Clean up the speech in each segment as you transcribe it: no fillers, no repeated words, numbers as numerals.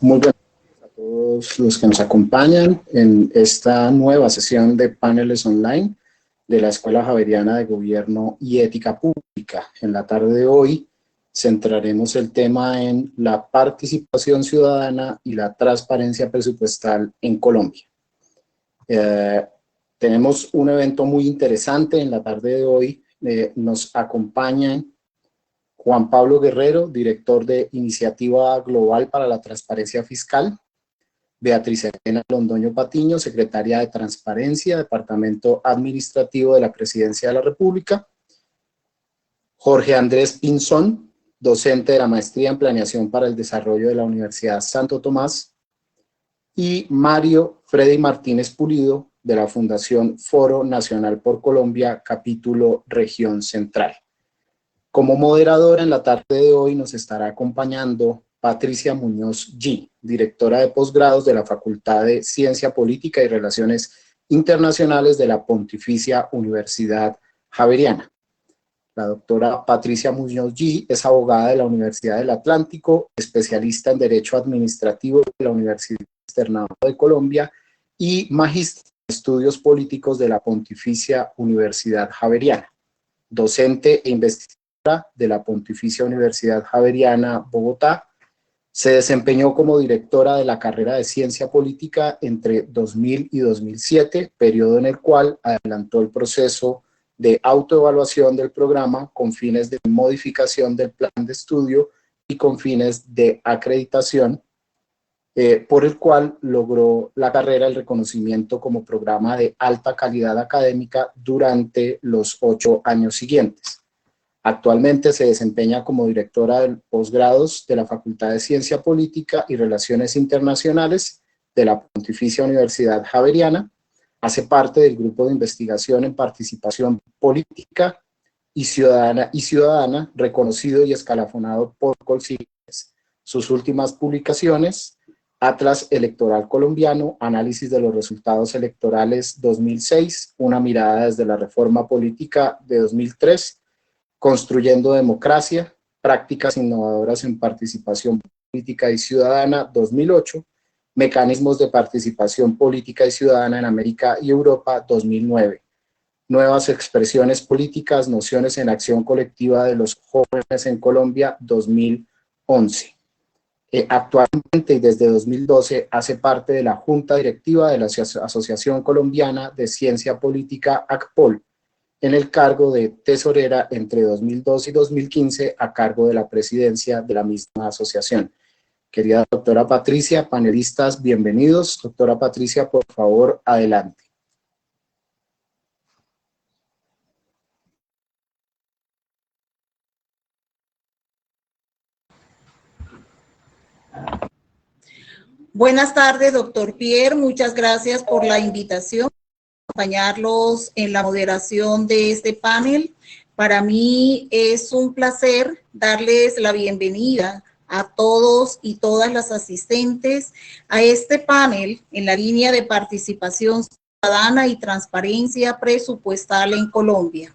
Muy buenas tardes a todos los que nos acompañan en esta nueva sesión de paneles online de la Escuela Javeriana de Gobierno y Ética Pública. En la tarde de hoy centraremos el tema en la participación ciudadana y la transparencia presupuestal en Colombia. Tenemos un evento muy interesante en la tarde de hoy. Nos acompañan Juan Pablo Guerrero, director de Iniciativa Global para la Transparencia Fiscal; Beatriz Elena Londoño Patiño, secretaria de Transparencia, Departamento Administrativo de la Presidencia de la República; Jorge Andrés Pinzón, docente de la Maestría en Planeación para el Desarrollo de la Universidad Santo Tomás; y Mario Freddy Martínez Pulido, de la Fundación Foro Nacional por Colombia, capítulo Región Central. Como moderadora en la tarde de hoy nos estará acompañando Patricia Muñoz G., directora de posgrados de la Facultad de Ciencia Política y Relaciones Internacionales de la Pontificia Universidad Javeriana. La doctora Patricia Muñoz G. es abogada de la Universidad del Atlántico, especialista en Derecho Administrativo de la Universidad Externado de Colombia y magíster en Estudios Políticos de la Pontificia Universidad Javeriana, docente e investigadora de la Pontificia Universidad Javeriana, Bogotá. Se desempeñó como directora de la carrera de Ciencia Política entre 2000 y 2007, periodo en el cual adelantó el proceso de autoevaluación del programa con fines de modificación del plan de estudio y con fines de acreditación, por el cual logró la carrera el reconocimiento como programa de alta calidad académica durante los 8 años siguientes. Actualmente se desempeña como directora de posgrados de la Facultad de Ciencia Política y Relaciones Internacionales de la Pontificia Universidad Javeriana. Hace parte del grupo de investigación en participación política y ciudadana reconocido y escalafonado por Colsigres. Sus últimas publicaciones: Atlas Electoral Colombiano, Análisis de los Resultados Electorales 2006, una mirada desde la reforma política de 2003, Construyendo Democracia, Prácticas Innovadoras en Participación Política y Ciudadana 2008, Mecanismos de Participación Política y Ciudadana en América y Europa 2009, Nuevas Expresiones Políticas, Nociones en Acción Colectiva de los Jóvenes en Colombia 2011. Actualmente y desde 2012 hace parte de la Junta Directiva de la Asociación Colombiana de Ciencia Política, ACPOL, en el cargo de tesorera entre 2012 y 2015 a cargo de la presidencia de la misma asociación. Querida doctora Patricia, panelistas, bienvenidos. Doctora Patricia, por favor, adelante. Buenas tardes, doctor Pierre. Muchas gracias por la invitación, acompañarlos en la moderación de este panel. Para mí es un placer darles la bienvenida a todos y todas las asistentes a este panel en la línea de participación ciudadana y transparencia presupuestal en Colombia.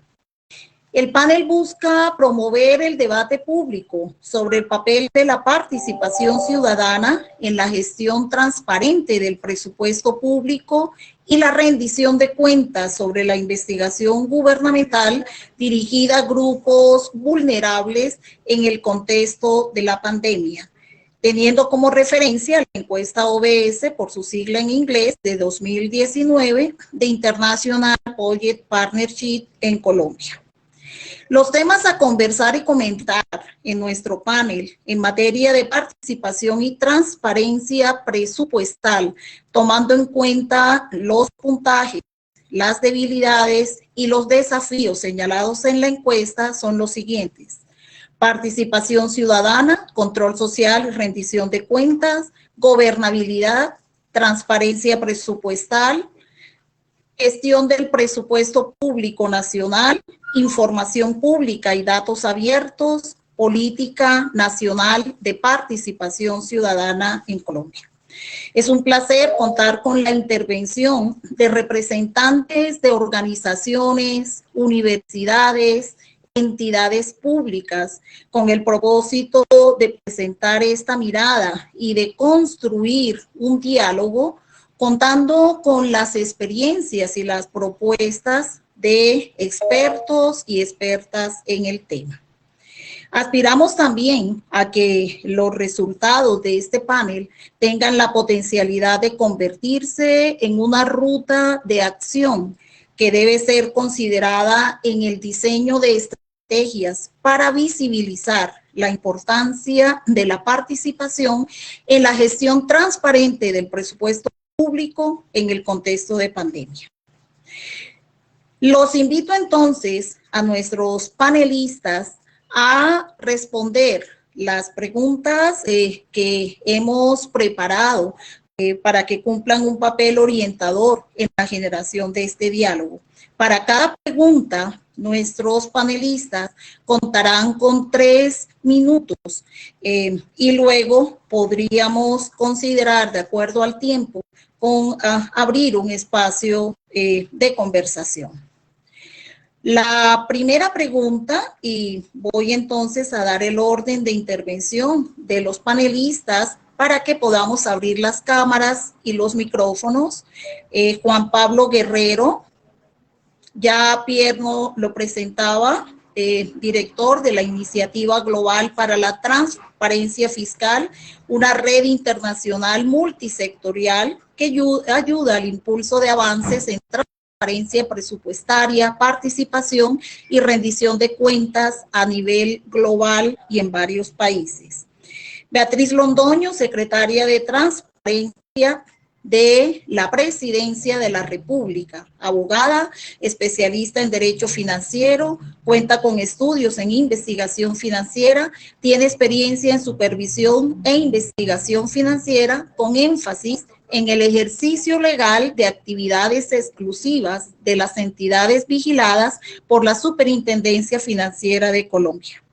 El panel busca promover el debate público sobre el papel de la participación ciudadana en la gestión transparente del presupuesto público y la rendición de cuentas sobre la investigación gubernamental dirigida a grupos vulnerables en el contexto de la pandemia, teniendo como referencia la encuesta OBS, por su sigla en inglés, de 2019 de International Budget Partnership en Colombia. Los temas a conversar y comentar en nuestro panel en materia de participación y transparencia presupuestal, tomando en cuenta los puntajes, las debilidades y los desafíos señalados en la encuesta, son los siguientes: participación ciudadana, control social, rendición de cuentas, gobernabilidad, transparencia presupuestal, gestión del presupuesto público nacional, información pública y datos abiertos, política nacional de participación ciudadana en Colombia. Es un placer contar con la intervención de representantes de organizaciones, universidades, entidades públicas con el propósito de presentar esta mirada y de construir un diálogo contando con las experiencias y las propuestas de expertos y expertas en el tema. Aspiramos también a que los resultados de este panel tengan la potencialidad de convertirse en una ruta de acción que debe ser considerada en el diseño de estrategias para visibilizar la importancia de la participación en la gestión transparente del presupuesto público en el contexto de pandemia. Los invito entonces a nuestros panelistas a responder las preguntas que hemos preparado para que cumplan un papel orientador en la generación de este diálogo. Para cada pregunta, nuestros panelistas contarán con 3 minutos y luego podríamos considerar, de acuerdo al tiempo, con abrir un espacio de conversación. La primera pregunta, y voy entonces a dar el orden de intervención de los panelistas para que podamos abrir las cámaras y los micrófonos. Juan Pablo Guerrero, ya Pierre lo presentaba, director de la Iniciativa Global para la Transparencia Fiscal, una red internacional multisectorial que ayuda al impulso de avances en transparencia presupuestaria, participación y rendición de cuentas a nivel global y en varios países. Beatriz Londoño, secretaria de Transparencia de la Presidencia de la República, abogada, especialista en Derecho Financiero, cuenta con estudios en investigación financiera, tiene experiencia en supervisión e investigación financiera con énfasis en el ejercicio legal de actividades exclusivas de las entidades vigiladas por la Superintendencia Financiera de Colombia.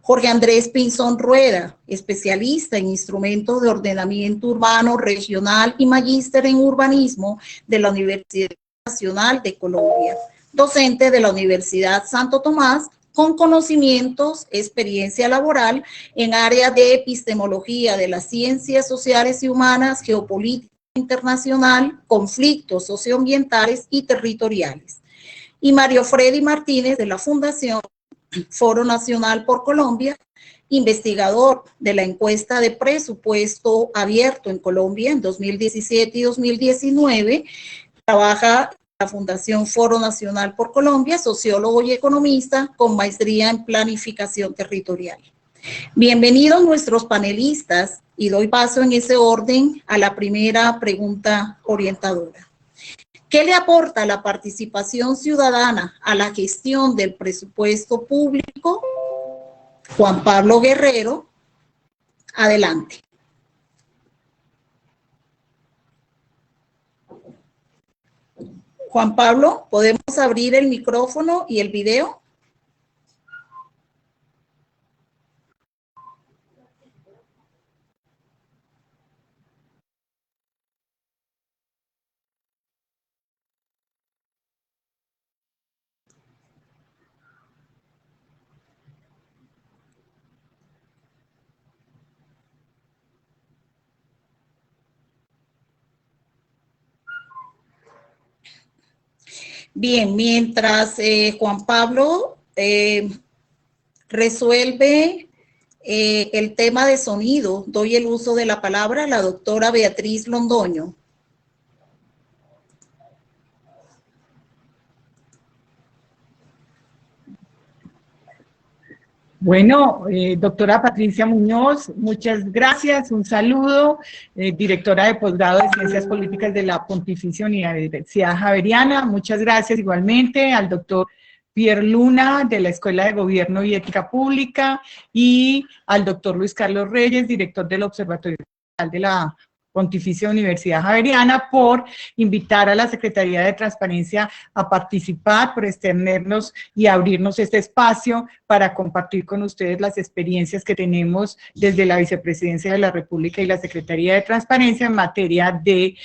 Jorge Andrés Pinzón Rueda, especialista en instrumentos de ordenamiento urbano regional y magíster en urbanismo de la Universidad Nacional de Colombia, docente de la Universidad Santo Tomás, con conocimientos, experiencia laboral en áreas de epistemología de las ciencias sociales y humanas, geopolítica internacional, conflictos socioambientales y territoriales. Y Mario Freddy Martínez, de la Fundación Foro Nacional por Colombia, investigador de la encuesta de presupuesto abierto en Colombia en 2017 y 2019, trabaja en la Fundación Foro Nacional por Colombia, sociólogo y economista con maestría en planificación territorial. Bienvenidos nuestros panelistas y doy paso en ese orden a la primera pregunta orientadora. ¿Qué le aporta la participación ciudadana a la gestión del presupuesto público? Juan Pablo Guerrero, adelante. Juan Pablo, ¿podemos abrir el micrófono y el video? Bien, mientras Juan Pablo resuelve el tema de sonido, doy el uso de la palabra a la doctora Beatriz Londoño. Bueno, doctora Patricia Muñoz, muchas gracias, un saludo, directora de posgrado de Ciencias Políticas de la Pontificia Universidad Javeriana, muchas gracias igualmente al doctor Pierre Luna de la Escuela de Gobierno y Ética Pública y al doctor Luis Carlos Reyes, director del Observatorio de la Pontificia Universidad Javeriana, por invitar a la Secretaría de Transparencia a participar, por extendernos y abrirnos este espacio para compartir con ustedes las experiencias que tenemos desde la Vicepresidencia de la República y la Secretaría de Transparencia en materia de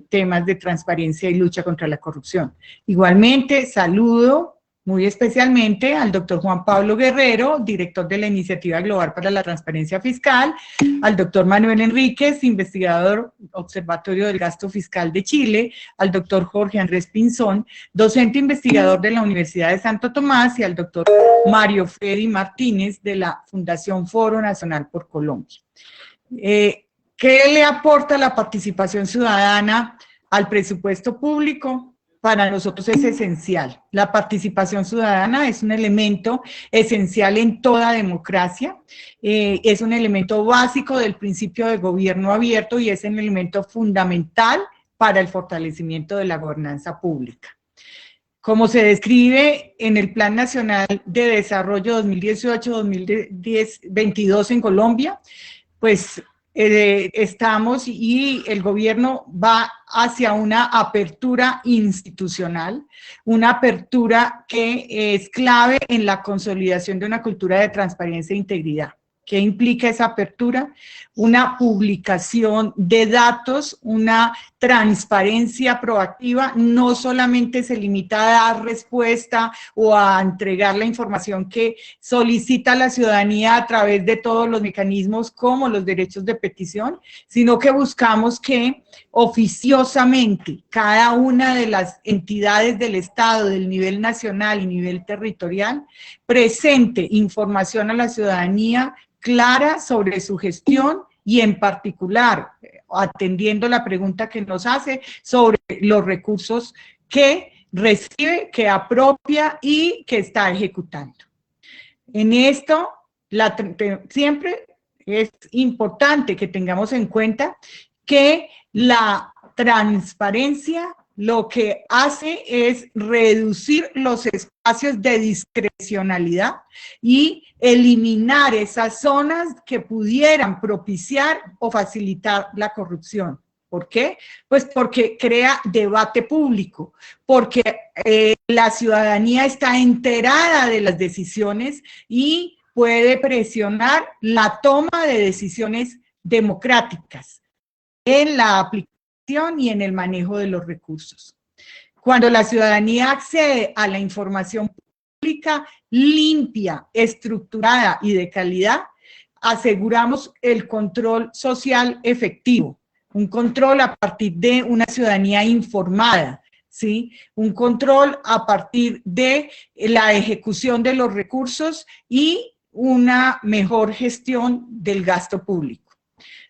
temas de transparencia y lucha contra la corrupción. Igualmente, saludo muy especialmente al doctor Juan Pablo Guerrero, director de la Iniciativa Global para la Transparencia Fiscal, al doctor Manuel Enríquez, investigador Observatorio del Gasto Fiscal de Chile, al doctor Jorge Andrés Pinzón, docente investigador de la Universidad de Santo Tomás, y al doctor Mario Freddy Martínez de la Fundación Foro Nacional por Colombia. ¿Qué le aporta la participación ciudadana al presupuesto público? Para nosotros es esencial. La participación ciudadana es un elemento esencial en toda democracia, es un elemento básico del principio de gobierno abierto y es un elemento fundamental para el fortalecimiento de la gobernanza pública. Como se describe en el Plan Nacional de Desarrollo 2018-2022 en Colombia, pues estamos y el gobierno va hacia una apertura institucional, una apertura que es clave en la consolidación de una cultura de transparencia e integridad. ¿Qué implica esa apertura? Una publicación de datos, una transparencia proactiva, no solamente se limita a dar respuesta o a entregar la información que solicita la ciudadanía a través de todos los mecanismos como los derechos de petición, sino que buscamos que oficiosamente cada una de las entidades del Estado, del nivel nacional y nivel territorial, presente información a la ciudadanía clara sobre su gestión y en particular atendiendo la pregunta que nos hace sobre los recursos que recibe, que apropia y que está ejecutando. En esto, siempre es importante que tengamos en cuenta que la transparencia lo que hace es reducir los espacios de discrecionalidad y eliminar esas zonas que pudieran propiciar o facilitar la corrupción. ¿Por qué? Pues porque crea debate público, porque la ciudadanía está enterada de las decisiones y puede presionar la toma de decisiones democráticas en la aplicación y en el manejo de los recursos. Cuando la ciudadanía accede a la información pública limpia, estructurada y de calidad, aseguramos el control social efectivo, un control a partir de una ciudadanía informada, ¿sí? Un control a partir de la ejecución de los recursos y una mejor gestión del gasto público.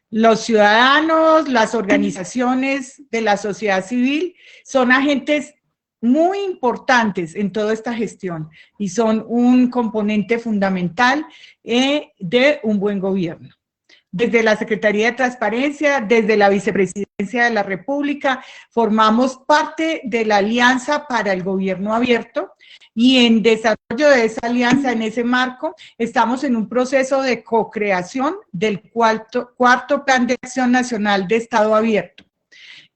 Los ciudadanos, las organizaciones de la sociedad civil son agentes muy importantes en toda esta gestión y son un componente fundamental de un buen gobierno. Desde la Secretaría de Transparencia, desde la Vicepresidencia de la República, formamos parte de la Alianza para el Gobierno Abierto y en desarrollo de esa alianza, en ese marco, estamos en un proceso de co-creación del cuarto Plan de Acción Nacional de Estado Abierto.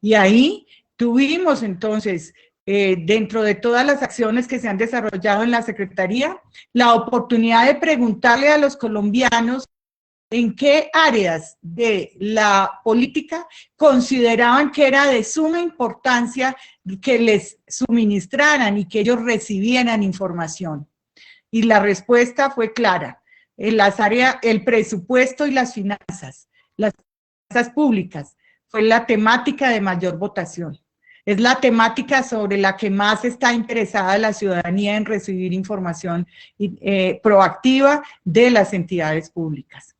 Y ahí tuvimos entonces, dentro de todas las acciones que se han desarrollado en la Secretaría, la oportunidad de preguntarle a los colombianos en qué áreas de la política consideraban que era de suma importancia que les suministraran y que ellos recibieran información. Y la respuesta fue clara. En las áreas, el presupuesto y las finanzas públicas fue la temática de mayor votación. Es la temática sobre la que más está interesada la ciudadanía en recibir información proactiva de las entidades públicas.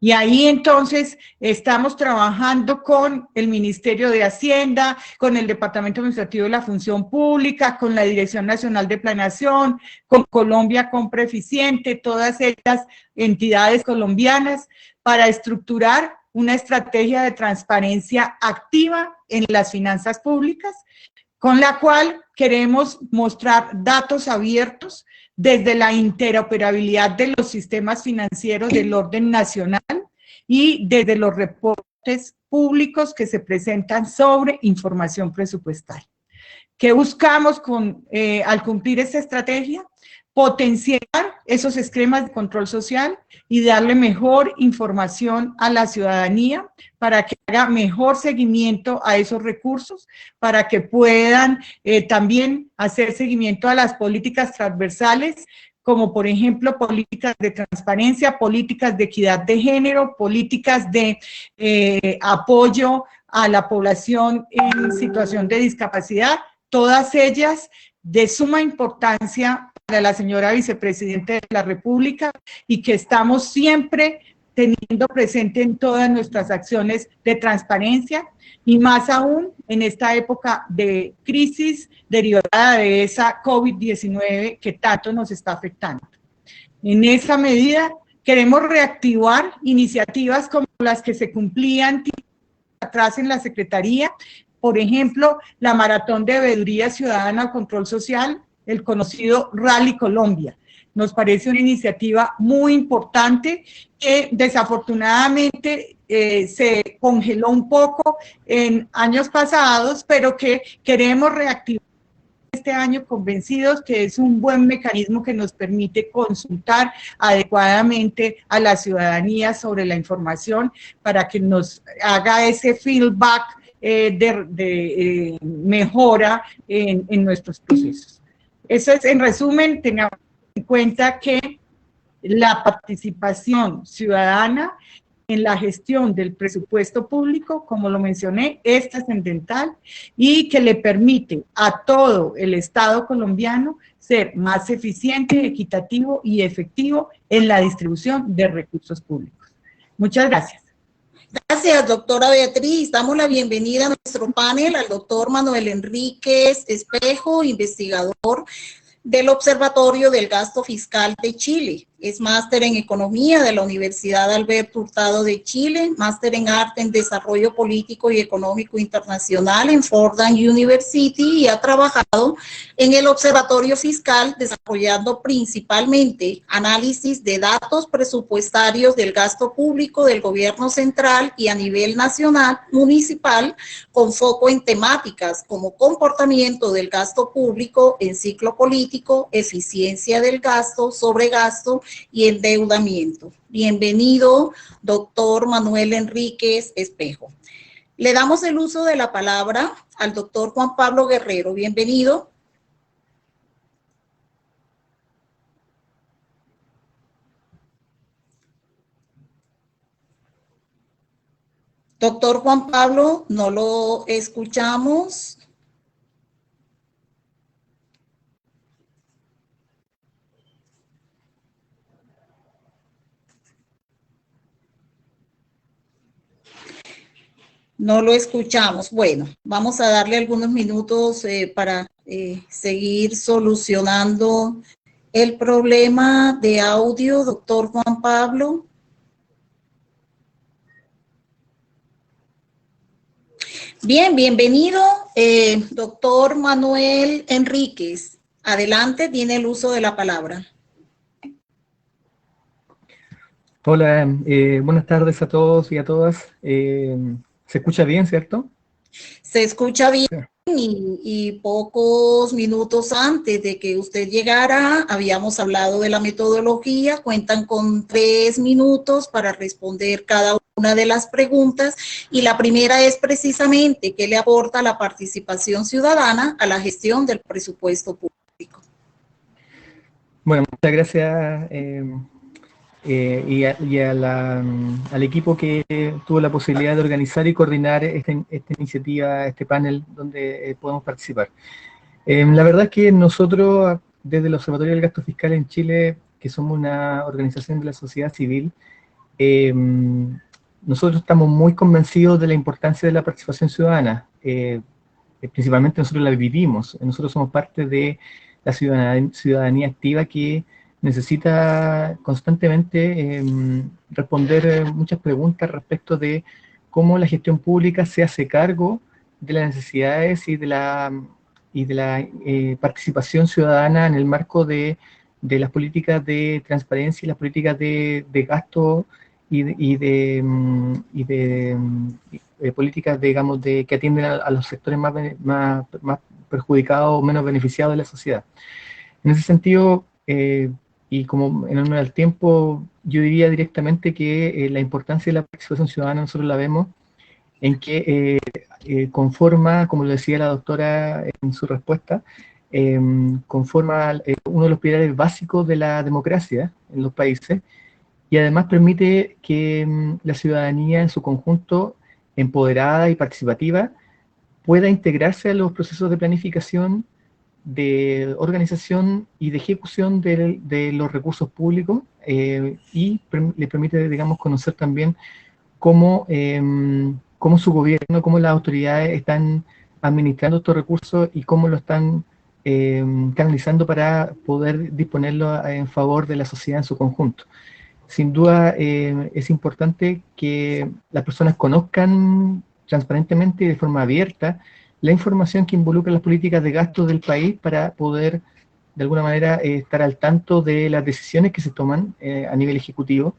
Y ahí entonces estamos trabajando con el Ministerio de Hacienda, con el Departamento Administrativo de la Función Pública, con la Dirección Nacional de Planeación, con Colombia Compra Eficiente, todas estas entidades colombianas, para estructurar una estrategia de transparencia activa en las finanzas públicas, con la cual queremos mostrar datos abiertos desde la interoperabilidad de los sistemas financieros del orden nacional y desde los reportes públicos que se presentan sobre información presupuestal. ¿Qué buscamos al cumplir esta estrategia? potenciar esos esquemas de control social y darle mejor información a la ciudadanía para que haga mejor seguimiento a esos recursos, para que puedan también hacer seguimiento a las políticas transversales, como por ejemplo políticas de transparencia, políticas de equidad de género, políticas de apoyo a la población en situación de discapacidad, todas ellas de suma importancia para la señora vicepresidenta de la República y que estamos siempre teniendo presente en todas nuestras acciones de transparencia y más aún en esta época de crisis derivada de esa COVID-19 que tanto nos está afectando. En esa medida queremos reactivar iniciativas como las que se cumplían atrás en la Secretaría, por ejemplo, la Maratón de Veeduría Ciudadana Control Social, el conocido Rally Colombia. Nos parece una iniciativa muy importante que desafortunadamente se congeló un poco en años pasados, pero que queremos reactivar este año convencidos que es un buen mecanismo que nos permite consultar adecuadamente a la ciudadanía sobre la información para que nos haga ese feedback de mejora en nuestros procesos. Eso es, en resumen, tengamos en cuenta que la participación ciudadana en la gestión del presupuesto público, como lo mencioné, es trascendental y que le permite a todo el Estado colombiano ser más eficiente, equitativo y efectivo en la distribución de recursos públicos. Muchas gracias. Gracias, doctora Beatriz. Damos la bienvenida a nuestro panel al doctor Manuel Enríquez Espejo, investigador del Observatorio del Gasto Fiscal de Chile. Es máster en Economía de la Universidad Alberto Hurtado de Chile, máster en Arte en Desarrollo Político y Económico Internacional en Fordham University y ha trabajado en el Observatorio Fiscal desarrollando principalmente análisis de datos presupuestarios del gasto público del gobierno central y a nivel nacional, municipal, con foco en temáticas como comportamiento del gasto público en ciclo político, eficiencia del gasto, sobregasto y endeudamiento. Bienvenido, doctor Manuel Enríquez Espejo. Le damos el uso de la palabra al doctor Juan Pablo Guerrero. Bienvenido. Doctor Juan Pablo, no lo escuchamos. No lo escuchamos. Bueno, vamos a darle algunos minutos para seguir solucionando el problema de audio, doctor Juan Pablo. Bien, bienvenido, doctor Manuel Enríquez. Adelante, tiene el uso de la palabra. Hola, buenas tardes a todos y a todas. ¿Se escucha bien, cierto? Se escucha bien y pocos minutos antes de que usted llegara habíamos hablado de la metodología. Cuentan con 3 minutos para responder cada una de las preguntas y la primera es precisamente ¿qué le aporta la participación ciudadana a la gestión del presupuesto público? Bueno, muchas gracias al equipo que tuvo la posibilidad de organizar y coordinar esta iniciativa, este panel donde podemos participar. La verdad es que nosotros, desde el Observatorio del Gasto Fiscal en Chile, que somos una organización de la sociedad civil, nosotros estamos muy convencidos de la importancia de la participación ciudadana. Principalmente nosotros la vivimos, nosotros somos parte de la ciudadanía activa que necesita constantemente responder muchas preguntas respecto de cómo la gestión pública se hace cargo de las necesidades y de la participación ciudadana en el marco de las políticas de transparencia y las políticas de gasto y de políticas, digamos, que atienden a los sectores más perjudicados o menos beneficiados de la sociedad. En ese sentido, y como en honor al tiempo, yo diría directamente que la importancia de la participación ciudadana nosotros la vemos en que conforma, como lo decía la doctora en su respuesta, conforma uno de los pilares básicos de la democracia en los países, y además permite que la ciudadanía en su conjunto, empoderada y participativa, pueda integrarse a los procesos de planificación, de organización y de ejecución de los recursos públicos, y le permite, digamos, conocer también cómo su gobierno, cómo las autoridades están administrando estos recursos y cómo lo están canalizando para poder disponerlo en favor de la sociedad en su conjunto. Sin duda es importante que las personas conozcan transparentemente y de forma abierta la información que involucra las políticas de gasto del país para poder, de alguna manera, estar al tanto de las decisiones que se toman a nivel ejecutivo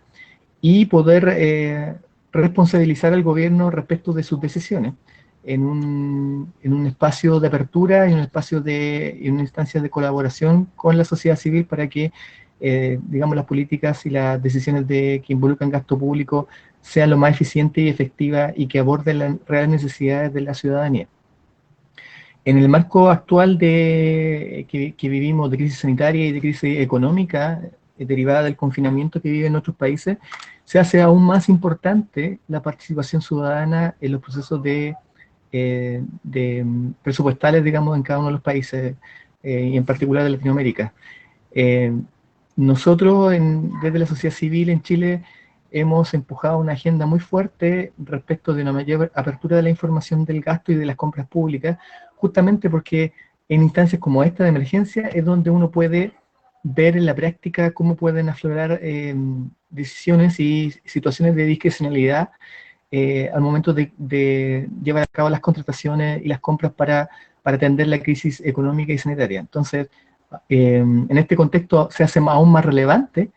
y poder responsabilizar al gobierno respecto de sus decisiones en un espacio de apertura, en una instancia de colaboración con la sociedad civil para que digamos, las políticas y las decisiones que involucran gasto público sean lo más eficientes y efectivas y que aborden las reales necesidades de la ciudadanía. En el marco actual que vivimos de crisis sanitaria y de crisis económica derivada del confinamiento que viven otros países, se hace aún más importante la participación ciudadana en los procesos presupuestales, digamos, en cada uno de los países, y en particular de Latinoamérica. Nosotros, desde la sociedad civil en Chile, hemos empujado una agenda muy fuerte respecto de una mayor apertura de la información del gasto y de las compras públicas, justamente porque en instancias como esta de emergencia es donde uno puede ver en la práctica cómo pueden aflorar decisiones y situaciones de discrecionalidad al momento de llevar a cabo las contrataciones y las compras para atender la crisis económica y sanitaria. Entonces, en este contexto se hace aún más relevante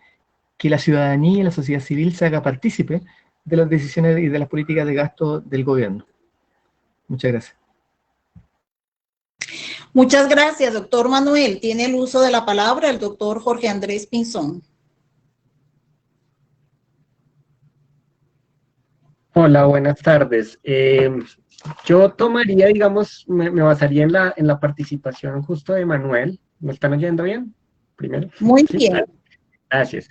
que la ciudadanía y la sociedad civil se haga partícipe de las decisiones y de las políticas de gasto del gobierno. Muchas gracias. Muchas gracias, doctor Manuel. Tiene el uso de la palabra el doctor Jorge Andrés Pinzón. Hola, buenas tardes. Yo tomaría, digamos, me basaría en la participación justo de Manuel. ¿Me están oyendo bien? Primero. Muy ¿Sí? bien. Gracias.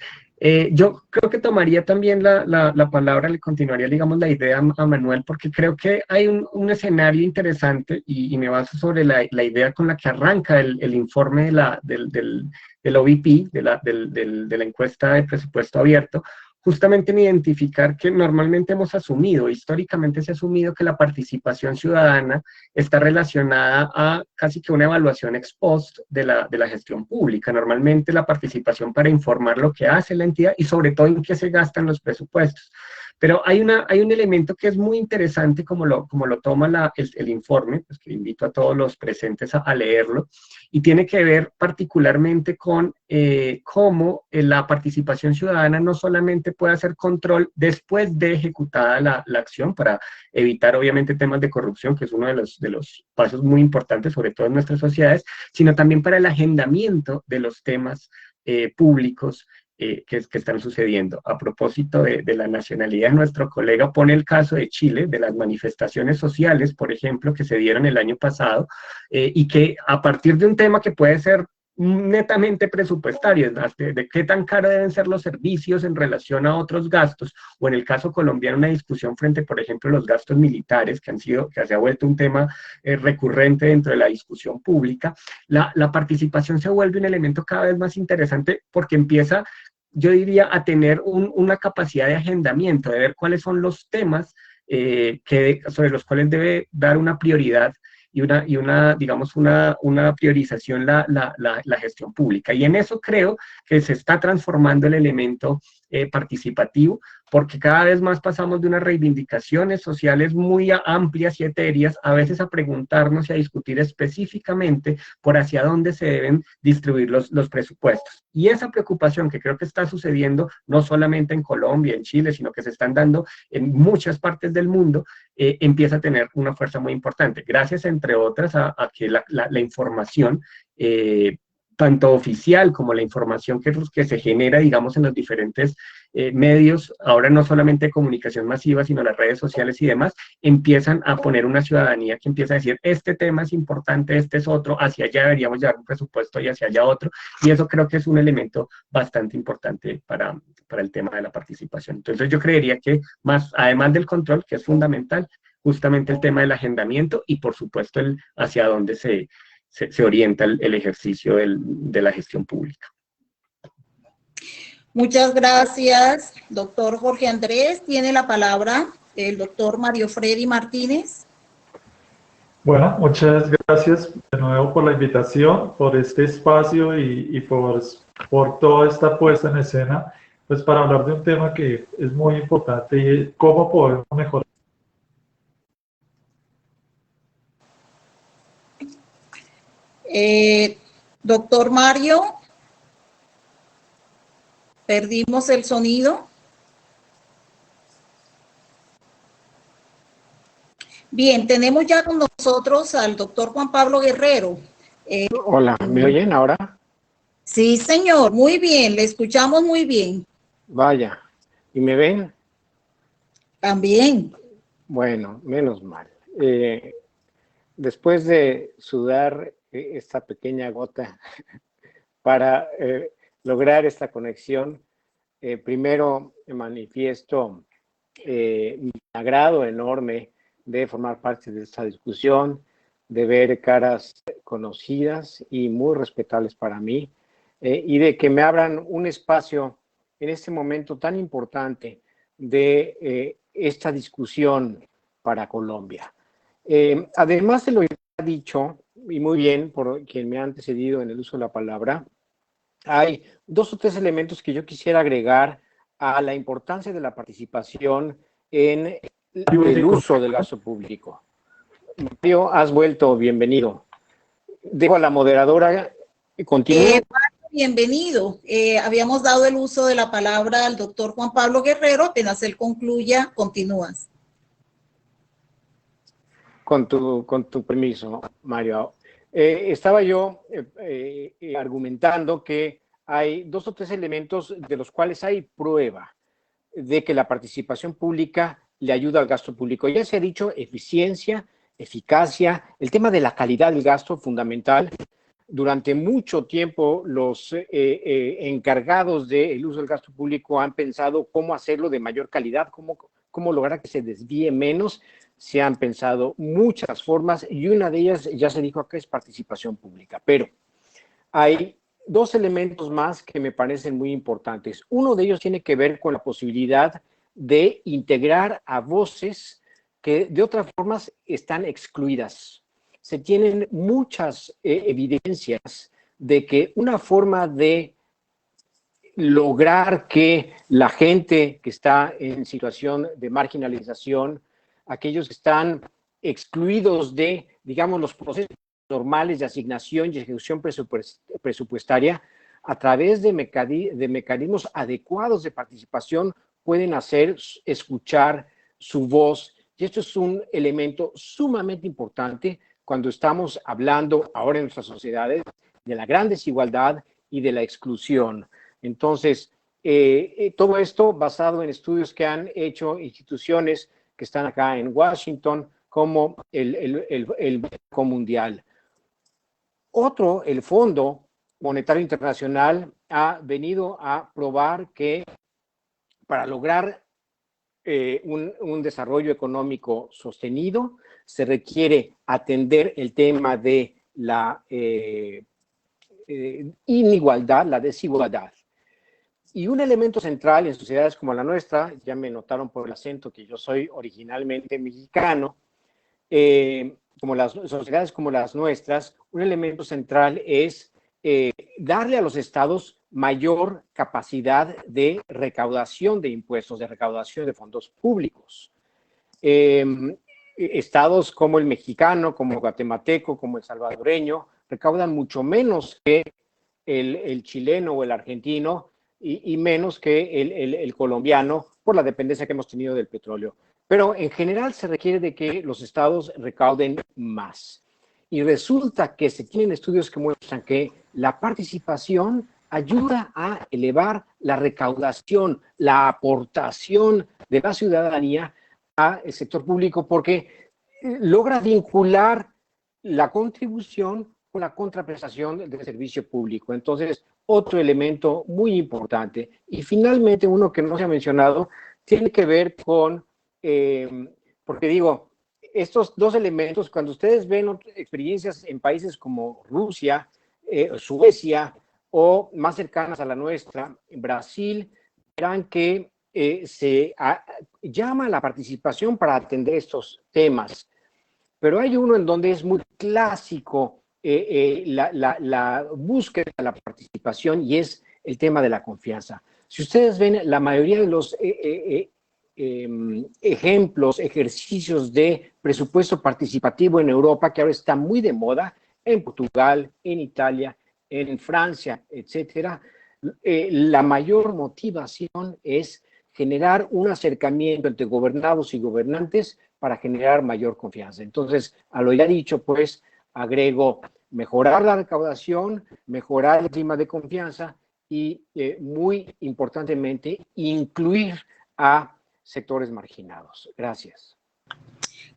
Yo creo que tomaría también la palabra, le continuaría, digamos, la idea a Manuel, porque creo que hay un escenario interesante y me baso sobre la idea con la que arranca el informe del OVP, de la encuesta de presupuesto abierto, justamente en identificar que normalmente hemos asumido, históricamente se ha asumido que la participación ciudadana está relacionada a casi que una evaluación ex post de la gestión pública. Normalmente la participación para informar lo que hace la entidad y sobre todo en qué se gastan los presupuestos. Pero hay un elemento que es muy interesante como lo toma el informe, pues que invito a todos los presentes a leerlo, y tiene que ver particularmente con cómo la participación ciudadana no solamente puede hacer control después de ejecutada la acción para evitar obviamente temas de corrupción, que es uno de los pasos muy importantes, sobre todo en nuestras sociedades, sino también para el agendamiento de los temas públicos que están sucediendo. A propósito de la nacionalidad, nuestro colega pone el caso de Chile, de las manifestaciones sociales, por ejemplo, que se dieron el año pasado, y que a partir de un tema que puede ser netamente presupuestario, de qué tan caro deben ser los servicios en relación a otros gastos, o en el caso colombiano una discusión frente, por ejemplo, a los gastos militares, que se ha vuelto un tema recurrente dentro de la discusión pública, la participación se vuelve un elemento cada vez más interesante porque empieza, yo diría, a tener una capacidad de agendamiento, de ver cuáles son los temas sobre los cuales debe dar una prioridad y digamos, una priorización la gestión pública. Y en eso creo que se está transformando el elemento participativo, porque cada vez más pasamos de unas reivindicaciones sociales muy amplias y etéreas, a veces a preguntarnos y a discutir específicamente por hacia dónde se deben distribuir los presupuestos. Y esa preocupación que creo que está sucediendo, no solamente en Colombia, en Chile, sino que se están dando en muchas partes del mundo, empieza a tener una fuerza muy importante. Gracias, entre otras, a que la información tanto oficial como la información que se genera, digamos, en los diferentes medios, ahora no solamente de comunicación masiva, sino las redes sociales y demás, empiezan a poner una ciudadanía que empieza a decir, este tema es importante, este es otro, hacia allá deberíamos llevar un presupuesto y hacia allá otro, y eso creo que es un elemento bastante importante para el tema de la participación. Entonces yo creería que más, además del control, que es fundamental, justamente el tema del agendamiento y por supuesto el hacia dónde se orienta el ejercicio de la gestión pública. Muchas gracias, doctor Jorge Andrés. Tiene la palabra el doctor Mario Freddy Martínez. Bueno, muchas gracias de nuevo por la invitación, por este espacio y por toda esta puesta en escena, pues para hablar de un tema que es muy importante y es cómo podemos mejorar. Doctor Mario, perdimos el sonido. Bien, tenemos ya con nosotros al doctor Juan Pablo Guerrero. Hola, ¿me oyen ahora? Sí, señor, muy bien, le escuchamos muy bien. Vaya, ¿y me ven? También. Bueno, menos mal. Después de sudar esta pequeña gota para lograr esta conexión, primero manifiesto mi agrado enorme de formar parte de esta discusión, de ver caras conocidas y muy respetables para mí, y de que me abran un espacio en este momento tan importante de esta discusión para Colombia. Además de lo que ha dicho, y muy bien por quien me ha antecedido en el uso de la palabra, hay dos o tres elementos que yo quisiera agregar a la importancia de la participación en el uso del gasto público. Mario, has vuelto, bienvenido. Dejo a la moderadora y continúo. Bienvenido. Habíamos dado el uso de la palabra al doctor Juan Pablo Guerrero. Apenas él concluya, continúas. Con tu permiso, Mario. Estaba yo argumentando que hay dos o tres elementos de los cuales hay prueba de que la participación pública le ayuda al gasto público. Ya se ha dicho eficiencia, eficacia, el tema de la calidad del gasto fundamental. Durante mucho tiempo los encargados del uso del gasto público han pensado cómo hacerlo de mayor calidad, cómo lograr que se desvíe menos. Se han pensado muchas formas y una de ellas, ya se dijo acá, es participación pública. Pero hay dos elementos más que me parecen muy importantes. Uno de ellos tiene que ver con la posibilidad de integrar a voces que de otras formas están excluidas. Se tienen muchas evidencias de que una forma de lograr que la gente que está en situación de marginalización, aquellos que están excluidos de, digamos, los procesos normales de asignación y ejecución presupuestaria, a través de mecanismos adecuados de participación, pueden hacer escuchar su voz. Y esto es un elemento sumamente importante cuando estamos hablando ahora en nuestras sociedades de la gran desigualdad y de la exclusión. Entonces, todo esto basado en estudios que han hecho instituciones que están acá en Washington, como el Banco Mundial. Otro, el Fondo Monetario Internacional ha venido a probar que para lograr un desarrollo económico sostenido se requiere atender el tema de la inigualdad, la desigualdad. Y un elemento central en sociedades como la nuestra, ya me notaron por el acento que yo soy originalmente mexicano, como las sociedades como las nuestras, un elemento central es darle a los estados mayor capacidad de recaudación de impuestos, de recaudación de fondos públicos. Estados como el mexicano, como el guatemalteco, como el salvadoreño, recaudan mucho menos que el chileno o el argentino, y menos que el colombiano por la dependencia que hemos tenido del petróleo. Pero en general se requiere de que los estados recauden más. Y resulta que se tienen estudios que muestran que la participación ayuda a elevar la recaudación, la aportación de la ciudadanía al sector público, porque logra vincular la contribución con la contraprestación del servicio público. Entonces, otro elemento muy importante. Y finalmente, uno que no se ha mencionado, tiene que ver con, porque digo, estos dos elementos, cuando ustedes ven experiencias en países como Rusia, Suecia o más cercanas a la nuestra, en Brasil, verán que se llama a la participación para atender estos temas. Pero hay uno en donde es muy clásico la búsqueda de la participación y es el tema de la confianza. Si ustedes ven, la mayoría de los ejemplos, ejercicios de presupuesto participativo en Europa, que ahora está muy de moda, en Portugal, en Italia, en Francia, etcétera, la mayor motivación es generar un acercamiento entre gobernados y gobernantes para generar mayor confianza. Entonces, a lo ya dicho, pues, agrego mejorar la recaudación, mejorar el clima de confianza y, muy importantemente, incluir a sectores marginados. Gracias.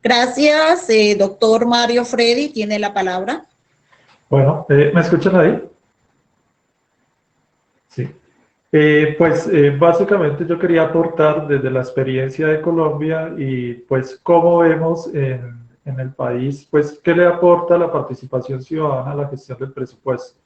Gracias, doctor Mario Freddy, tiene la palabra. Bueno, ¿me escuchan ahí? Sí. Básicamente yo quería aportar desde la experiencia de Colombia y pues cómo vemos en el país, pues qué le aporta la participación ciudadana a la gestión del presupuesto.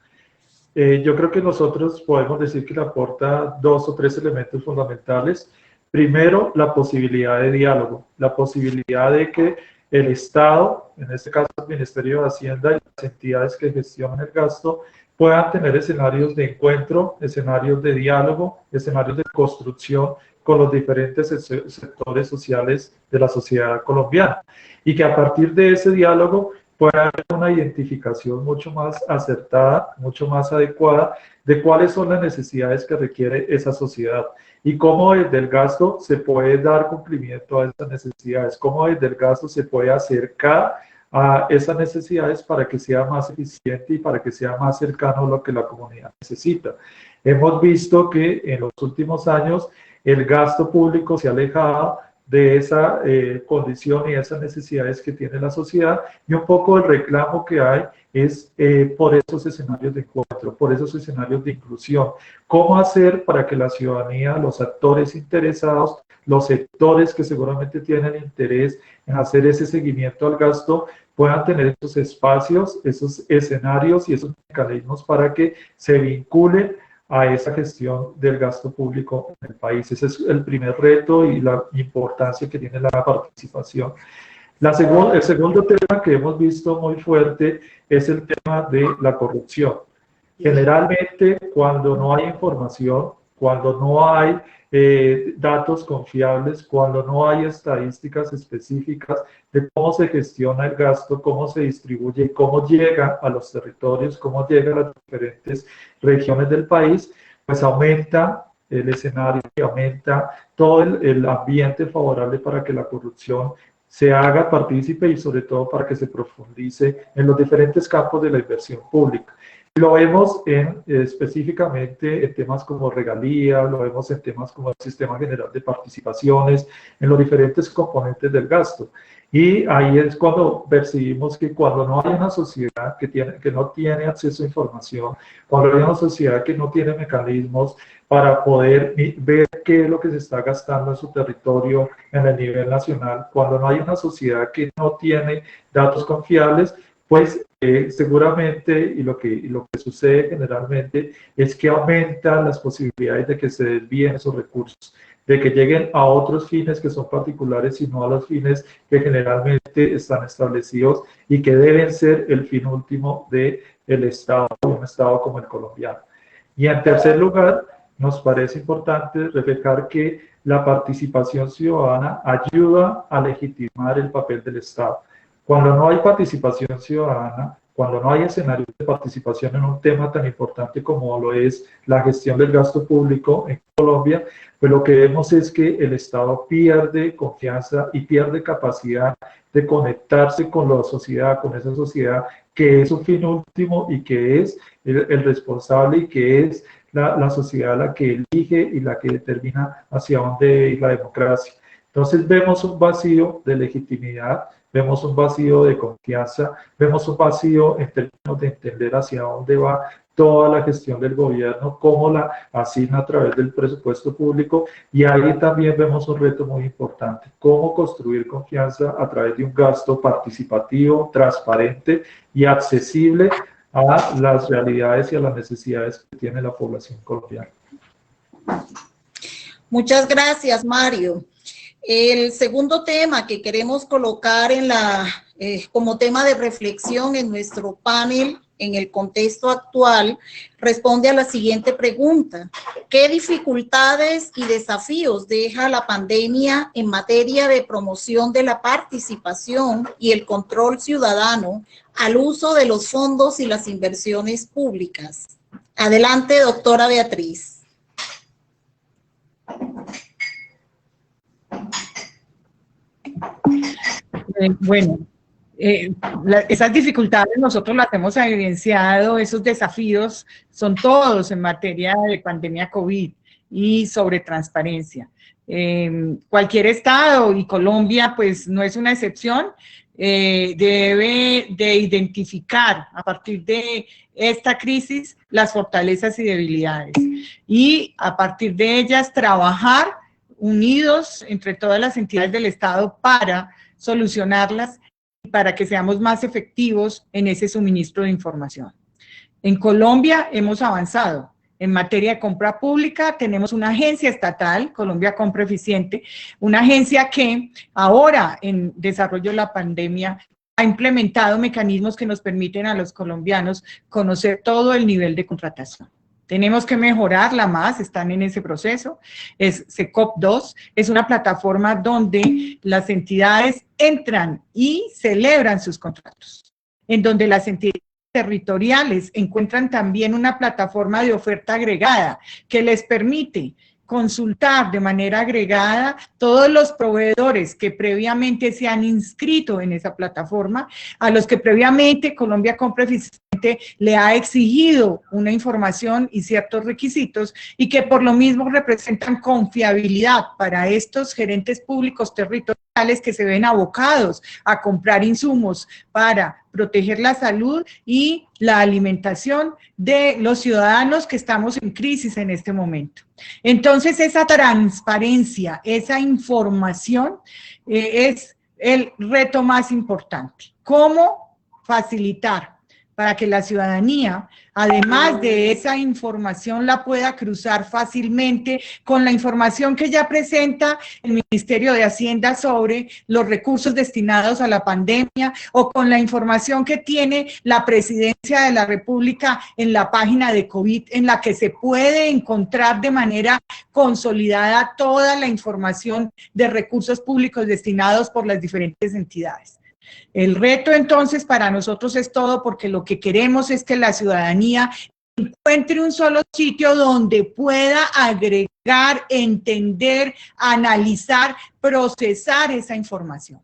Yo creo que nosotros podemos decir que le aporta 2 o 3 elementos fundamentales. Primero, la posibilidad de diálogo, la posibilidad de que el Estado, en este caso el Ministerio de Hacienda y las entidades que gestionan el gasto, puedan tener escenarios de encuentro, escenarios de diálogo, escenarios de construcción con los diferentes sectores sociales de la sociedad colombiana. Y que a partir de ese diálogo pueda haber una identificación mucho más acertada, mucho más adecuada de cuáles son las necesidades que requiere esa sociedad y cómo desde el gasto se puede dar cumplimiento a esas necesidades, cómo desde el gasto se puede acercar a esas necesidades para que sea más eficiente y para que sea más cercano a lo que la comunidad necesita. Hemos visto que en los últimos años el gasto público se ha alejado de esa condición y esas necesidades que tiene la sociedad, y un poco el reclamo que hay es por esos escenarios de encuentro, por esos escenarios de inclusión. ¿Cómo hacer para que la ciudadanía, los actores interesados, los sectores que seguramente tienen interés en hacer ese seguimiento al gasto, puedan tener esos espacios, esos escenarios y esos mecanismos para que se vinculen a esa gestión del gasto público en el país? Ese es el primer reto y la importancia que tiene la participación. El segundo tema que hemos visto muy fuerte es el tema de la corrupción. Generalmente, cuando no hay información, cuando no hay datos confiables, cuando no hay estadísticas específicas de cómo se gestiona el gasto, cómo se distribuye, cómo llega a los territorios, cómo llega a las diferentes regiones del país, pues aumenta el escenario y aumenta todo el ambiente favorable para que la corrupción se haga partícipe y sobre todo para que se profundice en los diferentes campos de la inversión pública. Lo vemos específicamente en temas como regalías, lo vemos en temas como el Sistema General de Participaciones, en los diferentes componentes del gasto. Y ahí es cuando percibimos que cuando no hay una sociedad que no tiene acceso a información, cuando hay una sociedad que no tiene mecanismos para poder ver qué es lo que se está gastando en su territorio en el nivel nacional, cuando no hay una sociedad que no tiene datos confiables, pues seguramente y lo que sucede generalmente es que aumentan las posibilidades de que se desvíen esos recursos, de que lleguen a otros fines que son particulares y no a los fines que generalmente están establecidos y que deben ser el fin último del Estado, un Estado como el colombiano. Y en tercer lugar, nos parece importante reflejar que la participación ciudadana ayuda a legitimar el papel del Estado. Cuando no hay participación ciudadana, cuando no hay escenarios de participación en un tema tan importante como lo es la gestión del gasto público en Colombia, pues lo que vemos es que el Estado pierde confianza y pierde capacidad de conectarse con la sociedad, con esa sociedad que es su fin último y que es el responsable y que es la sociedad la que elige y la que determina hacia dónde ir la democracia. Entonces vemos un vacío de legitimidad, vemos un vacío de confianza, vemos un vacío en términos de entender hacia dónde va toda la gestión del gobierno, cómo la asigna a través del presupuesto público, y ahí también vemos un reto muy importante, cómo construir confianza a través de un gasto participativo, transparente y accesible a las realidades y a las necesidades que tiene la población colombiana. Muchas gracias, Mario. El segundo tema que queremos colocar en como tema de reflexión en nuestro panel en el contexto actual responde a la siguiente pregunta: ¿qué dificultades y desafíos deja la pandemia en materia de promoción de la participación y el control ciudadano al uso de los fondos y las inversiones públicas? Adelante, doctora Beatriz. Bueno, esas dificultades nosotros las hemos evidenciado, esos desafíos son todos en materia de pandemia COVID y sobre transparencia. Cualquier estado, y Colombia pues no es una excepción, debe de identificar a partir de esta crisis las fortalezas y debilidades y a partir de ellas trabajar unidos entre todas las entidades del Estado para solucionarlas y para que seamos más efectivos en ese suministro de información. En Colombia hemos avanzado. En materia de compra pública tenemos una agencia estatal, Colombia Compra Eficiente, una agencia que ahora en desarrollo de la pandemia ha implementado mecanismos que nos permiten a los colombianos conocer todo el nivel de contratación. Tenemos que mejorarla más, están en ese proceso. Es SECOP2, es una plataforma donde las entidades entran y celebran sus contratos, en donde las entidades territoriales encuentran también una plataforma de oferta agregada que les permite consultar de manera agregada todos los proveedores que previamente se han inscrito en esa plataforma, a los que previamente Colombia Compra Eficiente le ha exigido una información y ciertos requisitos y que por lo mismo representan confiabilidad para estos gerentes públicos territoriales que se ven abocados a comprar insumos para proteger la salud y la alimentación de los ciudadanos que estamos en crisis en este momento. Entonces, esa transparencia, esa información es el reto más importante. ¿Cómo facilitar para que la ciudadanía, además de esa información, la pueda cruzar fácilmente con la información que ya presenta el Ministerio de Hacienda sobre los recursos destinados a la pandemia o con la información que tiene la Presidencia de la República en la página de COVID, en la que se puede encontrar de manera consolidada toda la información de recursos públicos destinados por las diferentes entidades? El reto entonces para nosotros es todo, porque lo que queremos es que la ciudadanía encuentre un solo sitio donde pueda agregar, entender, analizar, procesar esa información.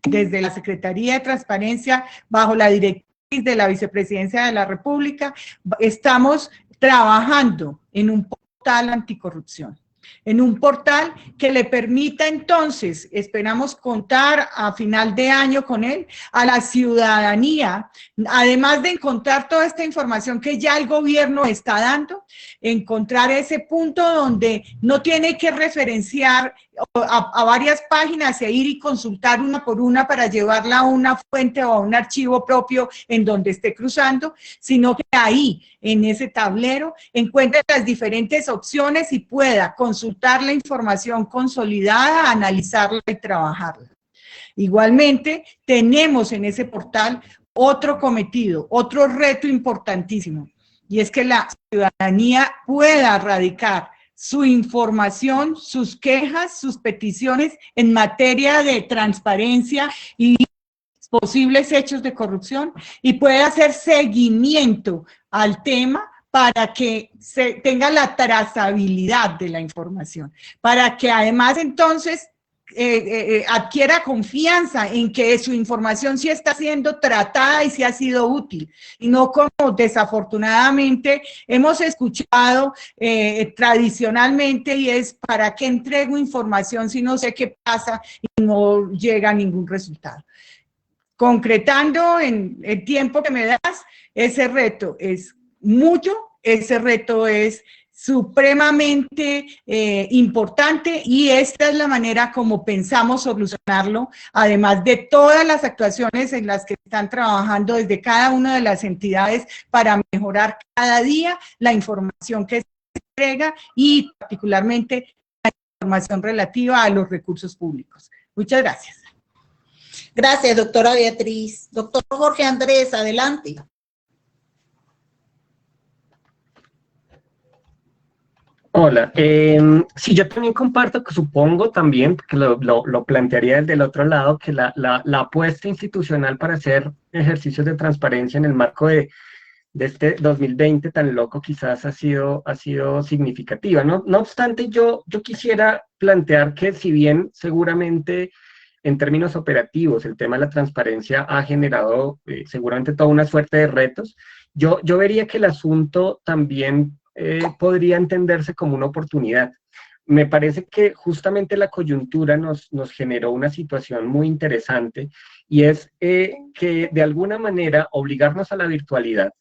Desde la Secretaría de Transparencia, bajo la directriz de la Vicepresidencia de la República, estamos trabajando en un portal anticorrupción. En un portal que le permita entonces, esperamos contar a final de año con él, a la ciudadanía, además de encontrar toda esta información que ya el gobierno está dando, encontrar ese punto donde no tiene que referenciar a varias páginas e ir y consultar una por una para llevarla a una fuente o a un archivo propio en donde esté cruzando, sino que ahí, en ese tablero, encuentre las diferentes opciones y pueda consultar la información consolidada, analizarla y trabajarla. Igualmente, tenemos en ese portal otro cometido, otro reto importantísimo, y es que la ciudadanía pueda radicar su información, sus quejas, sus peticiones en materia de transparencia y posibles hechos de corrupción y puede hacer seguimiento al tema para que se tenga la trazabilidad de la información, para que además entonces adquiera confianza en que su información sí está siendo tratada y sí ha sido útil, y no como desafortunadamente hemos escuchado tradicionalmente, y es ¿para qué entrego información si no sé qué pasa y no llega a ningún resultado? Concretando en el tiempo que me das, ese reto es mucho, ese reto es supremamente importante, y esta es la manera como pensamos solucionarlo, además de todas las actuaciones en las que están trabajando desde cada una de las entidades para mejorar cada día la información que se entrega y particularmente la información relativa a los recursos públicos. Muchas gracias. Gracias, doctora Beatriz. Doctor Jorge Andrés, adelante. Hola, sí, yo también comparto, que supongo también, que lo plantearía desde el otro lado, que la apuesta institucional para hacer ejercicios de transparencia en el marco de este 2020 tan loco quizás ha sido significativa. No obstante, yo quisiera plantear que si bien seguramente en términos operativos el tema de la transparencia ha generado seguramente toda una suerte de retos, yo vería que el asunto también podría entenderse como una oportunidad. Me parece que justamente la coyuntura nos generó una situación muy interesante, y es que de alguna manera obligarnos a la virtualidad,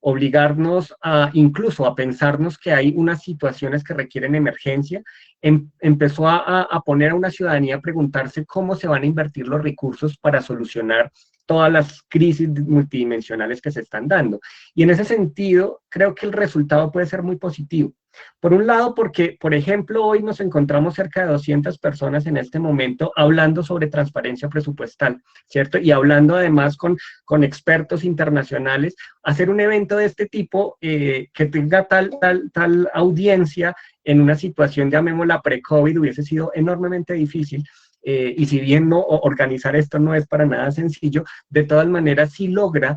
obligarnos incluso a pensarnos que hay unas situaciones que requieren emergencia, empezó a poner a una ciudadanía a preguntarse cómo se van a invertir los recursos para solucionar todas las crisis multidimensionales que se están dando. Y en ese sentido, creo que el resultado puede ser muy positivo. Por un lado, porque, por ejemplo, hoy nos encontramos cerca de 200 personas en este momento hablando sobre transparencia presupuestal, ¿cierto? Y hablando además con expertos internacionales. Hacer un evento de este tipo que tenga tal audiencia en una situación, llamémosla pre-COVID, hubiese sido enormemente difícil. Y si bien organizar esto no es para nada sencillo, de todas maneras sí logra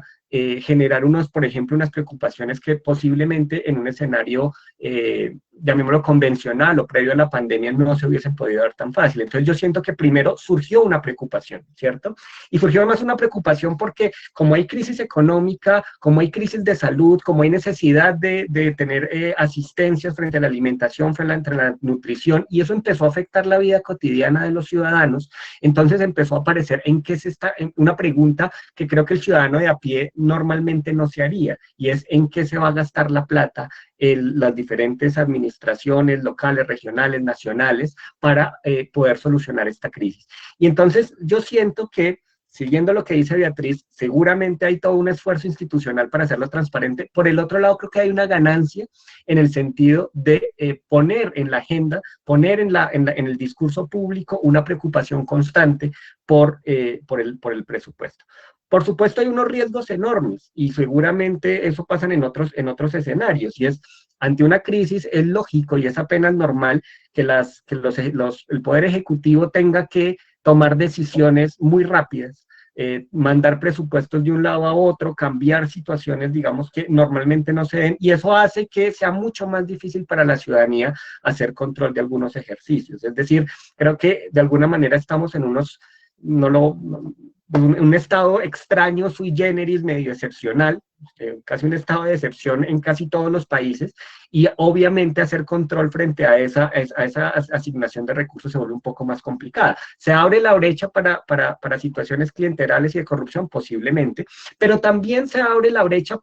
generar por ejemplo, unas preocupaciones que posiblemente en un escenario, llamémoslo convencional o previo a la pandemia, no se hubiesen podido dar tan fácil. Entonces yo siento que primero surgió una preocupación, ¿cierto? Y surgió además una preocupación porque como hay crisis económica, como hay crisis de salud, como hay necesidad de tener asistencias frente a la alimentación, frente a la nutrición, y eso empezó a afectar la vida cotidiana de los ciudadanos, entonces empezó a aparecer en una pregunta que creo que el ciudadano de a pie normalmente no se haría, y es en qué se va a gastar la plata las diferentes administraciones locales, regionales, nacionales, para poder solucionar esta crisis. Y entonces yo siento que, siguiendo lo que dice Beatriz, seguramente hay todo un esfuerzo institucional para hacerlo transparente. Por el otro lado, creo que hay una ganancia en el sentido de poner en la agenda, poner en el discurso público una preocupación constante por el presupuesto. Por supuesto, hay unos riesgos enormes, y seguramente eso pasa en otros escenarios, y es, ante una crisis es lógico y es apenas normal que el Poder Ejecutivo tenga que tomar decisiones muy rápidas, mandar presupuestos de un lado a otro, cambiar situaciones, digamos, que normalmente no se den, y eso hace que sea mucho más difícil para la ciudadanía hacer control de algunos ejercicios. Es decir, creo que de alguna manera estamos en un estado extraño, sui generis, medio excepcional, casi un estado de excepción en casi todos los países, y obviamente hacer control frente a esa asignación de recursos se vuelve un poco más complicada. ¿Se abre la brecha para situaciones clienterales y de corrupción? Posiblemente, pero también se abre la brecha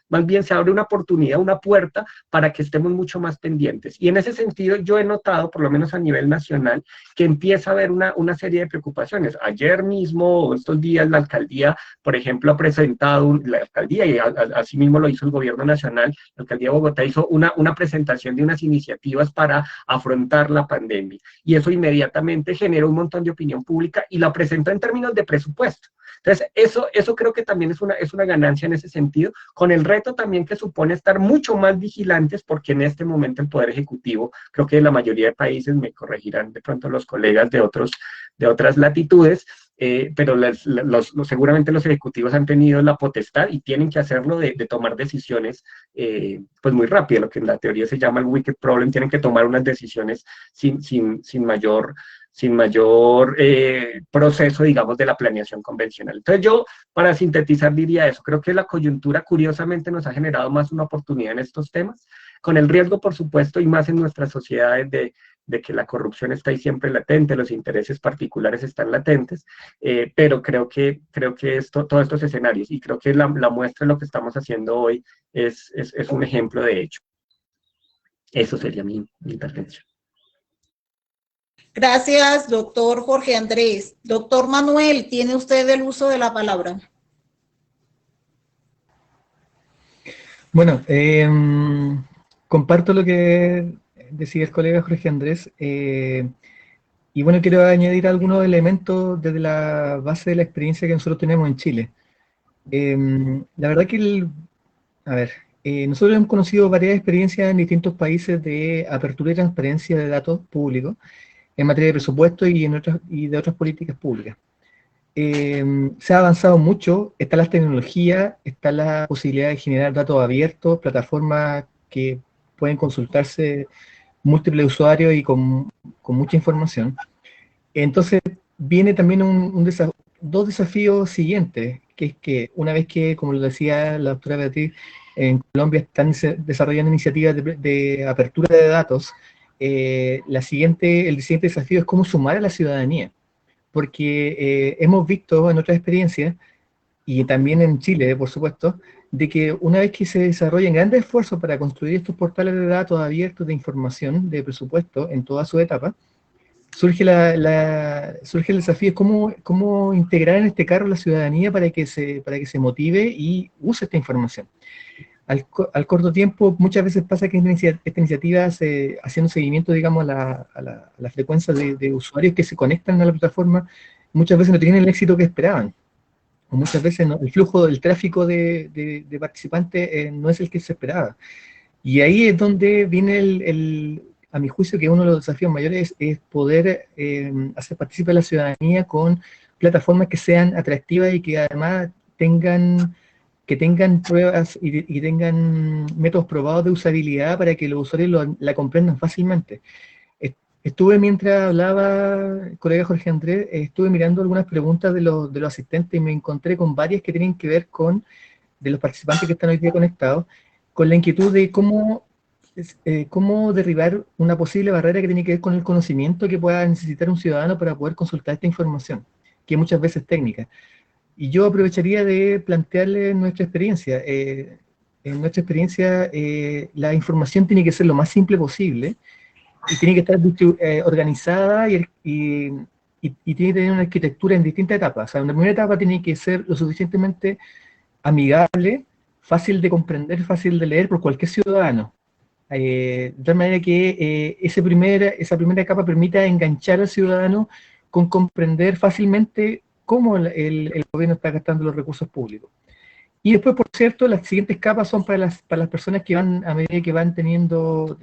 más bien se abre una oportunidad, una puerta para que estemos mucho más pendientes. Y en ese sentido yo he notado, por lo menos a nivel nacional, que empieza a haber una serie de preocupaciones. Ayer mismo, o estos días, la alcaldía, por ejemplo, ha presentado, la alcaldía, y así mismo lo hizo el gobierno nacional, la alcaldía de Bogotá hizo una presentación de unas iniciativas para afrontar la pandemia, y eso inmediatamente generó un montón de opinión pública y la presentó en términos de presupuesto. Entonces, eso creo que también es una ganancia en ese sentido, con el reto también que supone estar mucho más vigilantes, porque en este momento el Poder Ejecutivo, creo que en la mayoría de países, me corregirán de pronto los colegas de otras latitudes, pero seguramente los ejecutivos han tenido la potestad y tienen que hacerlo de tomar decisiones pues muy rápido, lo que en la teoría se llama el wicked problem. Tienen que tomar unas decisiones sin mayor proceso, digamos, de la planeación convencional. Entonces yo, para sintetizar, diría eso. Creo que la coyuntura, curiosamente, nos ha generado más una oportunidad en estos temas, con el riesgo, por supuesto, y más en nuestras sociedades de que la corrupción está ahí siempre latente, los intereses particulares están latentes, pero creo que todos estos escenarios, y creo que la muestra de lo que estamos haciendo hoy es un ejemplo de ello. Eso sería mi intervención. Gracias, doctor Jorge Andrés. Doctor Manuel, tiene usted el uso de la palabra. Bueno, comparto lo que decía el colega Jorge Andrés, y bueno, quiero añadir algunos elementos desde la base de la experiencia que nosotros tenemos en Chile. La verdad que, nosotros hemos conocido varias experiencias en distintos países de apertura y transparencia de datos públicos en materia de presupuesto y de otras políticas públicas. Se ha avanzado mucho, está la tecnología, está la posibilidad de generar datos abiertos, plataformas que pueden consultarse múltiples usuarios y con mucha información. Entonces viene también dos desafíos siguientes, que es que una vez que, como lo decía la doctora Beatriz, en Colombia están desarrollando iniciativas de apertura de datos, el siguiente desafío es cómo sumar a la ciudadanía, porque hemos visto en otras experiencias, y también en Chile, por supuesto, de que una vez que se desarrollan grandes esfuerzos para construir estos portales de datos abiertos de información, de presupuesto, en toda su etapa, surge el desafío de cómo integrar en este carro la ciudadanía para que se motive y use esta información. Al corto tiempo, muchas veces pasa que esta iniciativa, haciendo seguimiento, digamos, a la frecuencia de usuarios que se conectan a la plataforma, muchas veces no tienen el éxito que esperaban. O muchas veces el flujo del tráfico de participantes no es el que se esperaba. Y ahí es donde viene a mi juicio, que uno de los desafíos mayores es poder hacer partícipe a la ciudadanía con plataformas que sean atractivas y que además tengan pruebas y tengan métodos probados de usabilidad para que los usuarios la comprendan fácilmente. Mientras hablaba el colega Jorge Andrés, estuve mirando algunas preguntas de los asistentes y me encontré con varias que tienen que ver de los participantes que están hoy día conectados, con la inquietud de cómo derribar una posible barrera que tiene que ver con el conocimiento que pueda necesitar un ciudadano para poder consultar esta información, que muchas veces es técnica. Y yo aprovecharía de plantearle nuestra experiencia. En nuestra experiencia, la información tiene que ser lo más simple posible, y tiene que estar organizada y tiene que tener una arquitectura en distintas etapas. O sea, una primera etapa tiene que ser lo suficientemente amigable, fácil de comprender, fácil de leer por cualquier ciudadano. De tal manera que esa primera capa permita enganchar al ciudadano con comprender fácilmente cómo el gobierno está gastando los recursos públicos. Y después, por cierto, las siguientes capas son para las personas que van, a medida que van teniendo,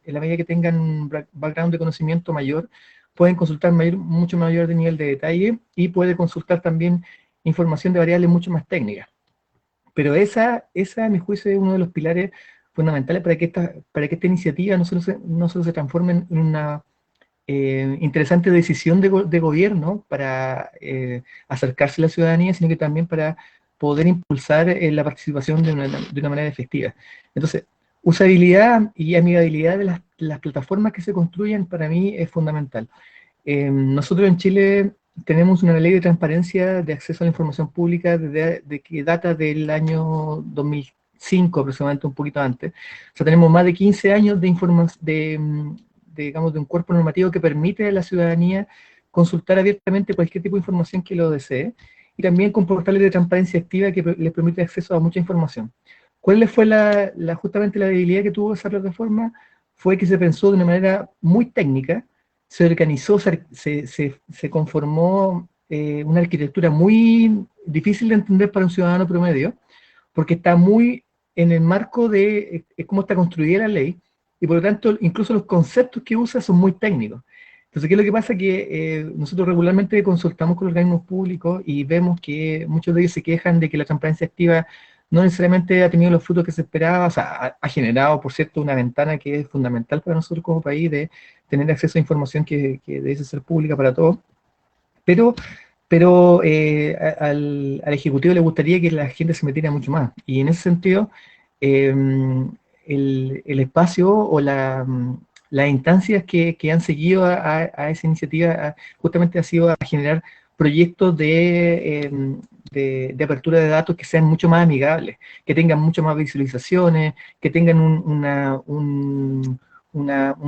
en la medida que tengan un background de conocimiento mayor, pueden consultar mucho mayor de nivel de detalle y puede consultar también información de variables mucho más técnicas. Pero esa a mi juicio, es uno de los pilares fundamentales para que esta iniciativa no solo se transforme en una interesante decisión de gobierno para acercarse a la ciudadanía, sino que también para poder impulsar la participación de una manera efectiva. Entonces, usabilidad y amigabilidad de las plataformas que se construyen para mí es fundamental. Nosotros en Chile tenemos una ley de transparencia de acceso a la información pública que data del año 2005, aproximadamente, un poquito antes. O sea, tenemos más de 15 años de un cuerpo normativo que permite a la ciudadanía consultar abiertamente cualquier tipo de información que lo desee, y también con portales de transparencia activa que les permite acceso a mucha información. ¿Cuál fue justamente la debilidad que tuvo esa plataforma? Fue que se pensó de una manera muy técnica, se organizó, se conformó una arquitectura muy difícil de entender para un ciudadano promedio, porque está muy en el marco de cómo está construida la ley, y por lo tanto incluso los conceptos que usa son muy técnicos. Entonces, ¿qué es lo que pasa? Que nosotros regularmente consultamos con organismos públicos y vemos que muchos de ellos se quejan de que la transparencia activa no necesariamente ha tenido los frutos que se esperaba, o sea, ha generado, por cierto, una ventana que es fundamental para nosotros como país de tener acceso a información que debe ser pública para todos, pero al Ejecutivo le gustaría que la gente se metiera mucho más, y en ese sentido, el espacio o las instancias que han seguido a esa iniciativa justamente ha sido a generar proyectos de apertura de datos que sean mucho más amigables, que tengan mucho más visualizaciones, que tengan un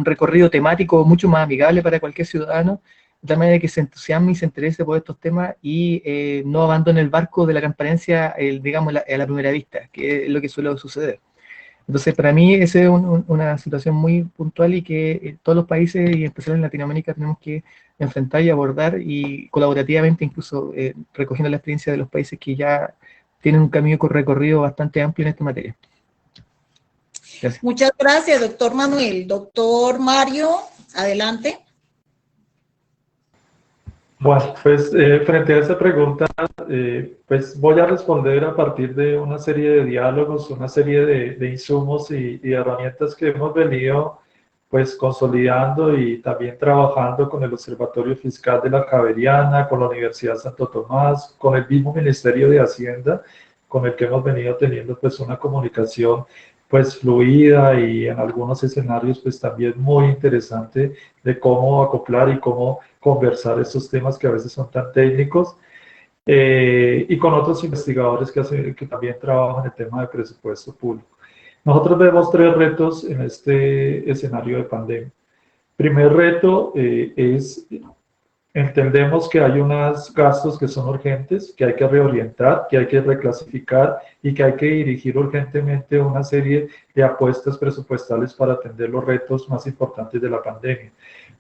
recorrido temático mucho más amigable para cualquier ciudadano, de tal manera que se entusiasme y se interese por estos temas y no abandone el barco de la transparencia, digamos, a la primera vista, que es lo que suele suceder. Entonces, para mí, esa es una situación muy puntual y que todos los países, y especialmente en Latinoamérica, tenemos que enfrentar y abordar, y colaborativamente, incluso recogiendo la experiencia de los países que ya tienen un camino recorrido bastante amplio en esta materia. Gracias. Muchas gracias, doctor Manuel. Doctor Mario, adelante. Bueno, pues frente a esa pregunta, pues voy a responder a partir de una serie de diálogos, una serie de insumos y herramientas que hemos venido pues consolidando y también trabajando con el Observatorio Fiscal de la Javeriana, con la Universidad Santo Tomás, con el mismo Ministerio de Hacienda, con el que hemos venido teniendo pues una comunicación pues fluida y en algunos escenarios pues también muy interesante de cómo acoplar y cómo conversar estos temas que a veces son tan técnicos, y con otros investigadores que también trabajan el tema de presupuesto público. Nosotros vemos tres retos en este escenario de pandemia. Primer reto entendemos que hay unos gastos que son urgentes, que hay que reorientar, que hay que reclasificar y que hay que dirigir urgentemente una serie de apuestas presupuestales para atender los retos más importantes de la pandemia.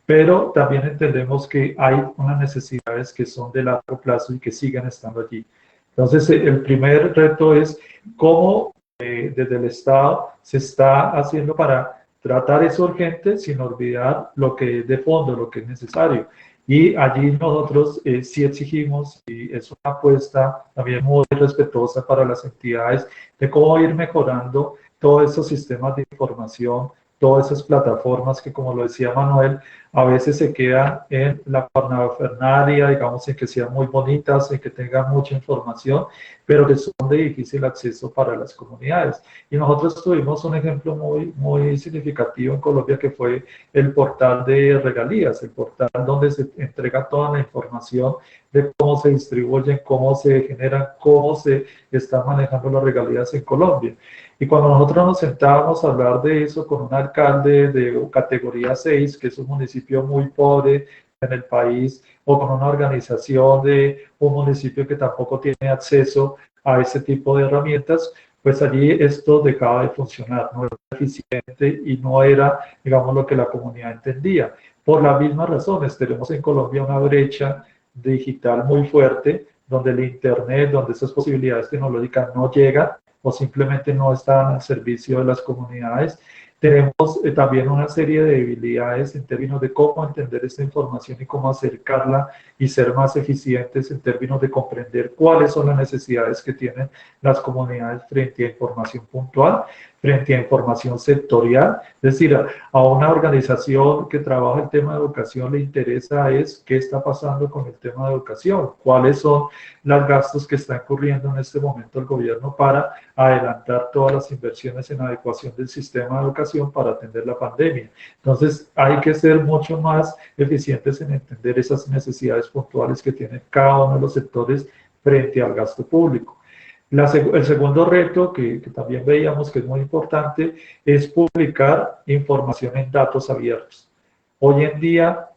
Pero también entendemos que hay unas necesidades que son de largo plazo y que siguen estando allí. Entonces, el primer reto es cómo desde el Estado se está haciendo para tratar eso urgente sin olvidar lo que es de fondo, lo que es necesario. Y allí nosotros sí exigimos, y es una apuesta también muy respetuosa para las entidades, de cómo ir mejorando todos esos sistemas de información, todas esas plataformas que, como lo decía Manuel, a veces se quedan en la parafernalia, digamos, en que sean muy bonitas, en que tengan mucha información, pero que son de difícil acceso para las comunidades. Y nosotros tuvimos un ejemplo muy significativo en Colombia, que fue el portal de regalías, el portal donde se entrega toda la información de cómo se distribuyen, cómo se generan, cómo se están manejando las regalías en Colombia. Y cuando nosotros nos sentábamos a hablar de eso con un alcalde de categoría 6, que es un municipio muy pobre en el país, o con una organización de un municipio que tampoco tiene acceso a ese tipo de herramientas, pues allí esto dejaba de funcionar, no era eficiente y no era, digamos, lo que la comunidad entendía. Por las mismas razones, tenemos en Colombia una brecha digital muy fuerte, donde el Internet, donde esas posibilidades tecnológicas no llegan o simplemente no están al servicio de las comunidades. Tenemos también una serie de debilidades en términos de cómo entender esta información y cómo acercarla y ser más eficientes en términos de comprender cuáles son las necesidades que tienen las comunidades frente a información puntual, frente a información sectorial. Es decir, a una organización que trabaja el tema de educación le interesa es qué está pasando con el tema de educación, cuáles son los gastos que está incurriendo en este momento el gobierno para adelantar todas las inversiones en adecuación del sistema de educación para atender la pandemia. Entonces, hay que ser mucho más eficientes en entender esas necesidades puntuales que tiene cada uno de los sectores frente al gasto público. El segundo reto que también veíamos que es muy importante es publicar información en datos abiertos. Hoy en día,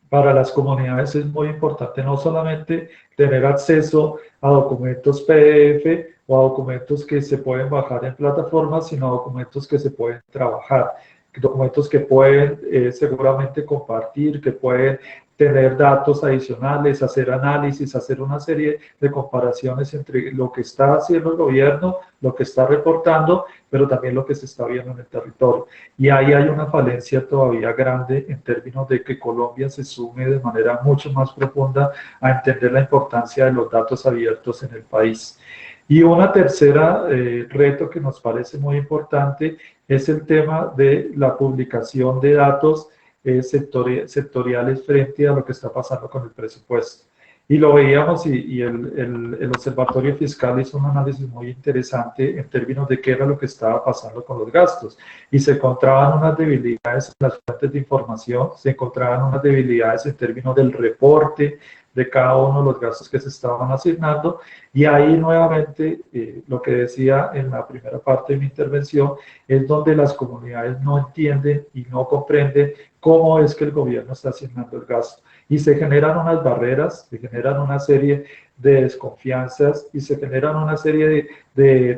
para las comunidades es muy importante no solamente tener acceso a documentos PDF o a documentos que se pueden bajar en plataformas, sino a documentos que se pueden trabajar, documentos que pueden seguramente compartir, que pueden tener datos adicionales, hacer análisis, hacer una serie de comparaciones entre lo que está haciendo el gobierno, lo que está reportando, pero también lo que se está viendo en el territorio. Y ahí hay una falencia todavía grande en términos de que Colombia se sume de manera mucho más profunda a entender la importancia de los datos abiertos en el país. Y una tercera reto que nos parece muy importante es el tema de la publicación de datos sectoriales frente a lo que está pasando con el presupuesto. Y lo veíamos y el Observatorio Fiscal hizo un análisis muy interesante en términos de qué era lo que estaba pasando con los gastos. Y se encontraban unas debilidades en las fuentes de información, se encontraban unas debilidades en términos del reporte de cada uno de los gastos que se estaban asignando. Y ahí nuevamente, lo que decía en la primera parte de mi intervención, es donde las comunidades no entienden y no comprenden cómo es que el gobierno está asignando el gasto. Y se generan unas barreras, se generan una serie de desconfianzas y se generan una serie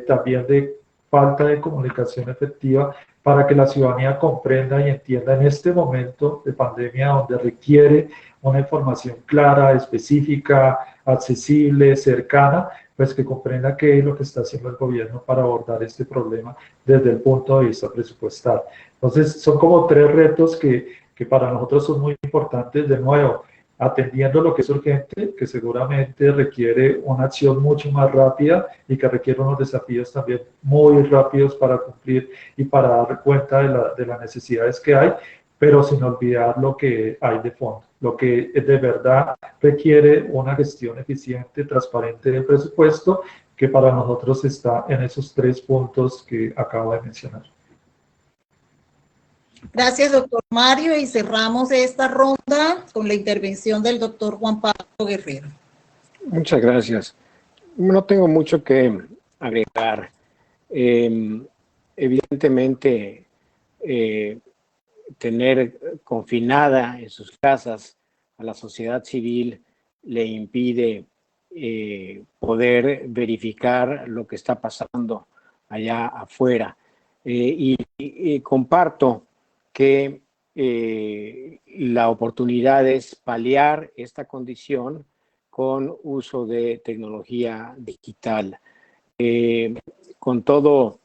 también de falta de comunicación efectiva para que la ciudadanía comprenda y entienda en este momento de pandemia donde requiere una información clara, específica, accesible, cercana, pues que comprenda qué es lo que está haciendo el gobierno para abordar este problema desde el punto de vista presupuestal. Entonces, son como tres retos que para nosotros son muy importantes, de nuevo, atendiendo lo que es urgente, que seguramente requiere una acción mucho más rápida y que requiere unos desafíos también muy rápidos para cumplir y para dar cuenta de las necesidades que hay, pero sin olvidar lo que hay de fondo, lo que de verdad requiere una gestión eficiente, transparente del presupuesto, que para nosotros está en esos tres puntos que acabo de mencionar. Gracias, doctor Mario, y cerramos esta ronda con la intervención del doctor Juan Pablo Guerrero. Muchas gracias. No tengo mucho que agregar. Evidentemente, tener confinada en sus casas a la sociedad civil le impide poder verificar lo que está pasando allá afuera. Y comparto que la oportunidad es paliar esta condición con uso de tecnología digital. Con todo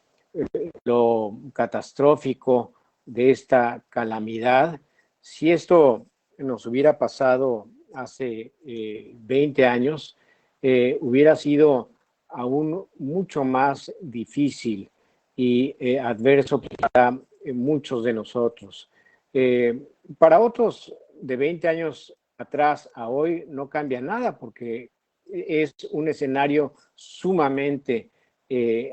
lo catastrófico de esta calamidad, si esto nos hubiera pasado hace 20 años, hubiera sido aún mucho más difícil y adverso para muchos de nosotros. Para otros de 20 años atrás a hoy no cambia nada porque es un escenario sumamente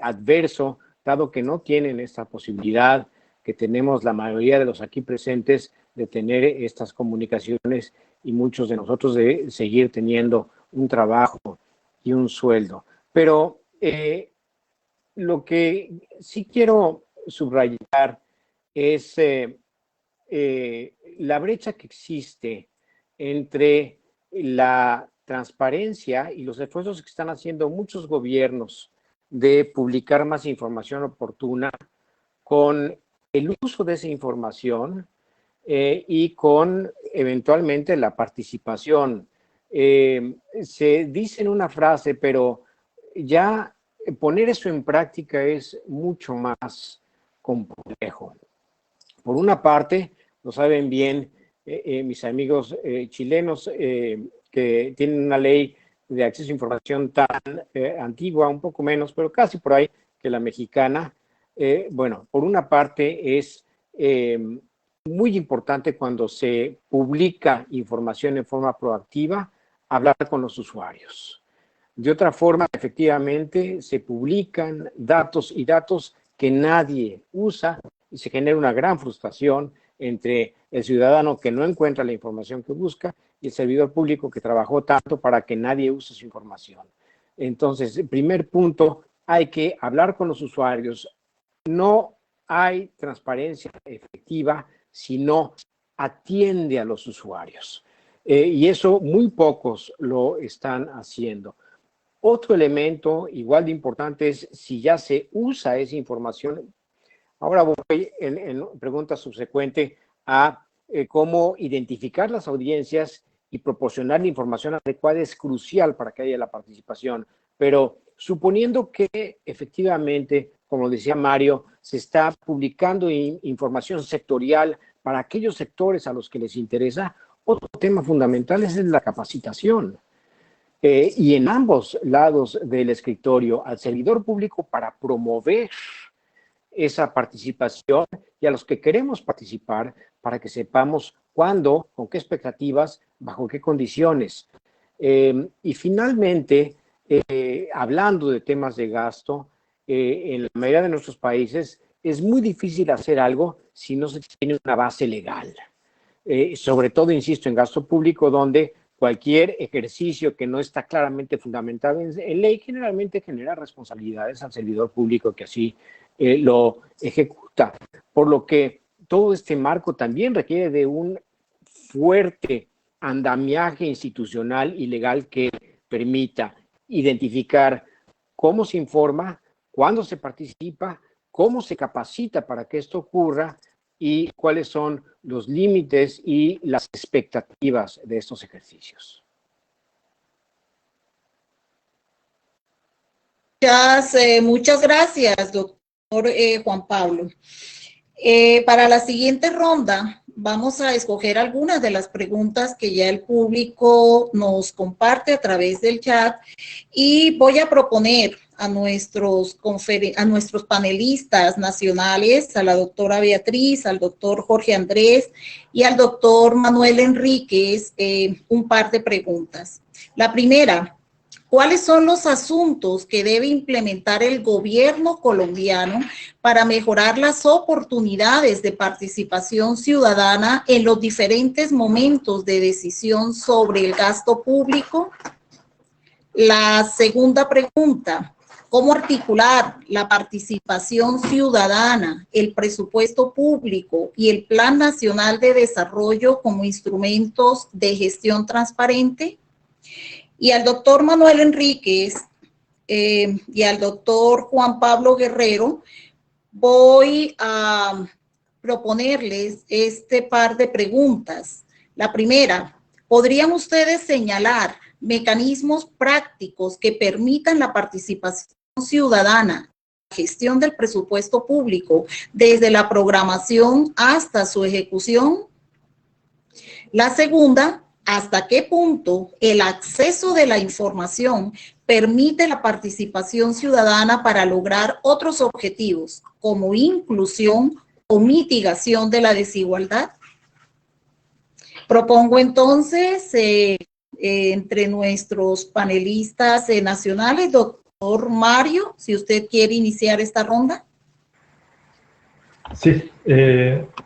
adverso, dado que no tienen esta posibilidad que tenemos la mayoría de los aquí presentes de tener estas comunicaciones y muchos de nosotros de seguir teniendo un trabajo y un sueldo. Pero lo que sí quiero subrayar es la brecha que existe entre la transparencia y los esfuerzos que están haciendo muchos gobiernos de publicar más información oportuna con el uso de esa información y con eventualmente la participación. Se dice en una frase, pero ya poner eso en práctica es mucho más complejo. Por una parte, lo saben bien mis amigos chilenos que tienen una ley de acceso a información tan antigua, un poco menos, pero casi por ahí que la mexicana. Bueno, por una parte es muy importante cuando se publica información en forma proactiva, hablar con los usuarios. De otra forma, efectivamente, se publican datos y datos que nadie usa y se genera una gran frustración entre el ciudadano que no encuentra la información que busca y el servidor público que trabajó tanto para que nadie use su información. Entonces, el primer punto, hay que hablar con los usuarios. No hay transparencia efectiva si no atiende a los usuarios. Y eso muy pocos lo están haciendo. Otro elemento igual de importante es si ya se usa esa información. Ahora voy en pregunta subsecuente a cómo identificar las audiencias y proporcionar la información adecuada es crucial para que haya la participación. Pero suponiendo que efectivamente, como decía Mario, se está publicando información sectorial para aquellos sectores a los que les interesa, otro tema fundamental es la capacitación. Y en ambos lados del escritorio, al servidor público para promover esa participación y a los que queremos participar para que sepamos cuándo, con qué expectativas, bajo qué condiciones. Y finalmente, hablando de temas de gasto, en la mayoría de nuestros países es muy difícil hacer algo si no se tiene una base legal. Sobre todo, insisto, en gasto público, donde cualquier ejercicio que no está claramente fundamentado en ley generalmente genera responsabilidades al servidor público que así lo ejecuta. Por lo que todo este marco también requiere de un fuerte andamiaje institucional y legal que permita identificar cómo se informa, cuándo se participa, cómo se capacita para que esto ocurra y cuáles son los límites y las expectativas de estos ejercicios. Muchas gracias, doctor Juan Pablo. Para la siguiente ronda vamos a escoger algunas de las preguntas que ya el público nos comparte a través del chat y voy a proponer a nuestros panelistas nacionales, a la doctora Beatriz, al doctor Jorge Andrés y al doctor Manuel Enríquez, un par de preguntas. La primera, ¿cuáles son los asuntos que debe implementar el gobierno colombiano para mejorar las oportunidades de participación ciudadana en los diferentes momentos de decisión sobre el gasto público? La segunda pregunta, ¿cómo articular la participación ciudadana, el presupuesto público y el Plan Nacional de Desarrollo como instrumentos de gestión transparente? Y al doctor Manuel Enríquez y al doctor Juan Pablo Guerrero voy a proponerles este par de preguntas. La primera, ¿podrían ustedes señalar mecanismos prácticos que permitan la participación ciudadana, la gestión del presupuesto público desde la programación hasta su ejecución? La segunda, ¿hasta qué punto el acceso de la información permite la participación ciudadana para lograr otros objetivos como inclusión o mitigación de la desigualdad? Propongo entonces entre nuestros panelistas nacionales, doctor Mario, si usted quiere iniciar esta ronda. Sí,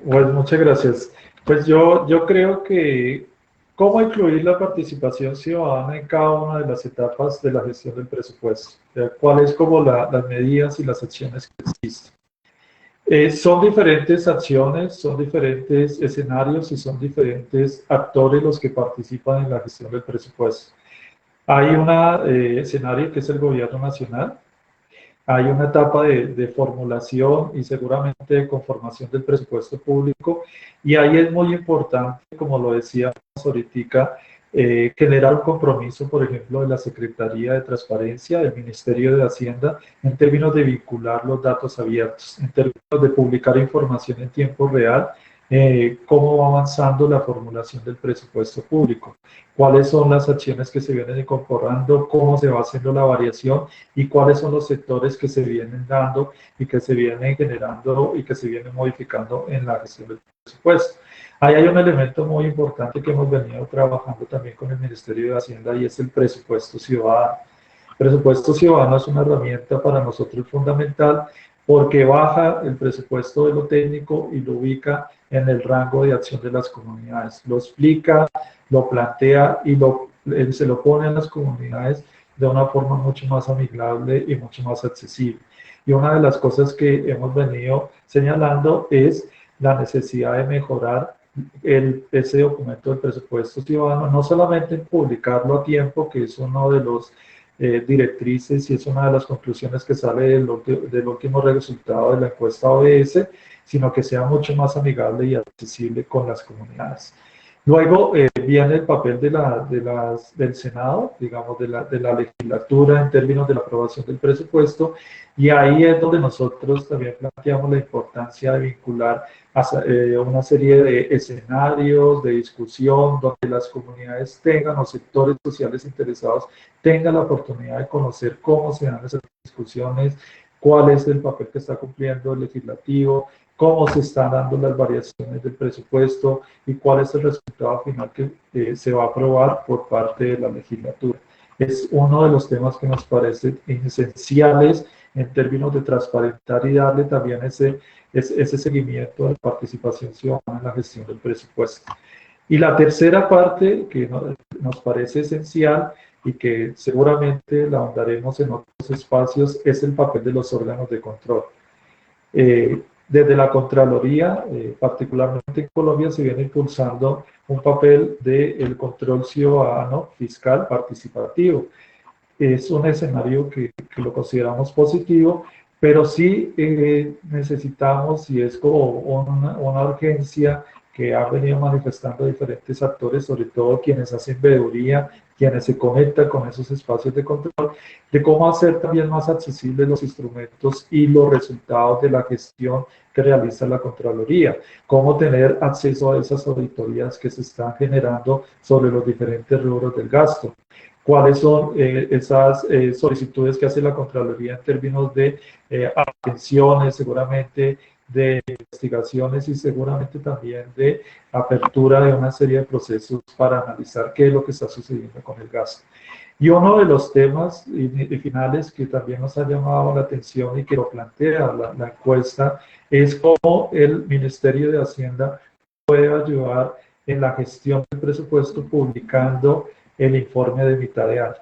bueno, muchas gracias. Pues yo creo que cómo incluir la participación ciudadana en cada una de las etapas de la gestión del presupuesto, cuáles como las medidas y las acciones que existen. Son diferentes acciones, son diferentes escenarios y son diferentes actores los que participan en la gestión del presupuesto. Hay un escenario que es el gobierno nacional, hay una etapa de formulación y seguramente de conformación del presupuesto público, y ahí es muy importante, como lo decíamos ahorita, generar un compromiso, por ejemplo, de la Secretaría de Transparencia, del Ministerio de Hacienda, en términos de vincular los datos abiertos, en términos de publicar información en tiempo real, cómo va avanzando la formulación del presupuesto público, cuáles son las acciones que se vienen incorporando, cómo se va haciendo la variación y cuáles son los sectores que se vienen dando y que se vienen generando y que se vienen modificando en la gestión del presupuesto. Ahí hay un elemento muy importante que hemos venido trabajando también con el Ministerio de Hacienda y es el presupuesto ciudadano. El presupuesto ciudadano es una herramienta para nosotros fundamental porque baja el presupuesto de lo técnico y lo ubica en el rango de acción de las comunidades. Lo explica, lo plantea y se lo pone a las comunidades de una forma mucho más amigable y mucho más accesible. Y una de las cosas que hemos venido señalando es la necesidad de mejorar ese documento del presupuesto ciudadano, no solamente en publicarlo a tiempo, que es uno de los directrices y es una de las conclusiones que sale del último resultado de la encuesta ODS, sino que sea mucho más amigable y accesible con las comunidades. Luego viene el papel del Senado, digamos, de la legislatura en términos de la aprobación del presupuesto, y ahí es donde nosotros también planteamos la importancia de vincular una serie de escenarios de discusión donde las comunidades tengan, los sectores sociales interesados tengan la oportunidad de conocer cómo se dan esas discusiones, cuál es el papel que está cumpliendo el legislativo, cómo se están dando las variaciones del presupuesto y cuál es el resultado final que se va a aprobar por parte de la legislatura. Es uno de los temas que nos parecen esenciales en términos de transparentar y darle también ese seguimiento de participación ciudadana en la gestión del presupuesto. Y la tercera parte que nos parece esencial y que seguramente la ahondaremos en otros espacios es el papel de los órganos de control. Desde la Contraloría, particularmente en Colombia, se viene impulsando un papel del control ciudadano fiscal participativo. Es un escenario que lo consideramos positivo, pero sí necesitamos, y es como una urgencia que han venido manifestando diferentes actores, sobre todo quienes hacen veeduría, quienes se conectan con esos espacios de control, de cómo hacer también más accesibles los instrumentos y los resultados de la gestión que realiza la Contraloría, cómo tener acceso a esas auditorías que se están generando sobre los diferentes rubros del gasto, cuáles son esas solicitudes que hace la Contraloría en términos de atenciones, seguramente de investigaciones y seguramente también de apertura de una serie de procesos para analizar qué es lo que está sucediendo con el gasto. Y uno de los temas finales que también nos ha llamado la atención y que lo plantea la encuesta es cómo el Ministerio de Hacienda puede ayudar en la gestión del presupuesto publicando el informe de mitad de año.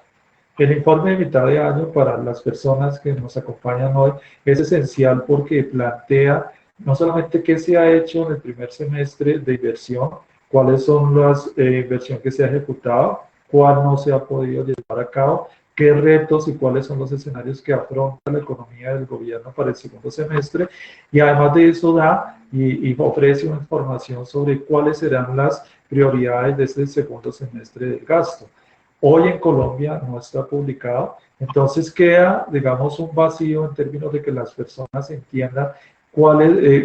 El informe de mitad de año para las personas que nos acompañan hoy es esencial porque plantea no solamente qué se ha hecho en el primer semestre de inversión, cuáles son las inversiones que se ha ejecutado, cuál no se ha podido llevar a cabo, qué retos y cuáles son los escenarios que afronta la economía del gobierno para el segundo semestre, y además de eso da y ofrece una información sobre cuáles serán las prioridades de este segundo semestre del gasto. Hoy en Colombia no está publicado, entonces queda, digamos, un vacío en términos de que las personas entiendan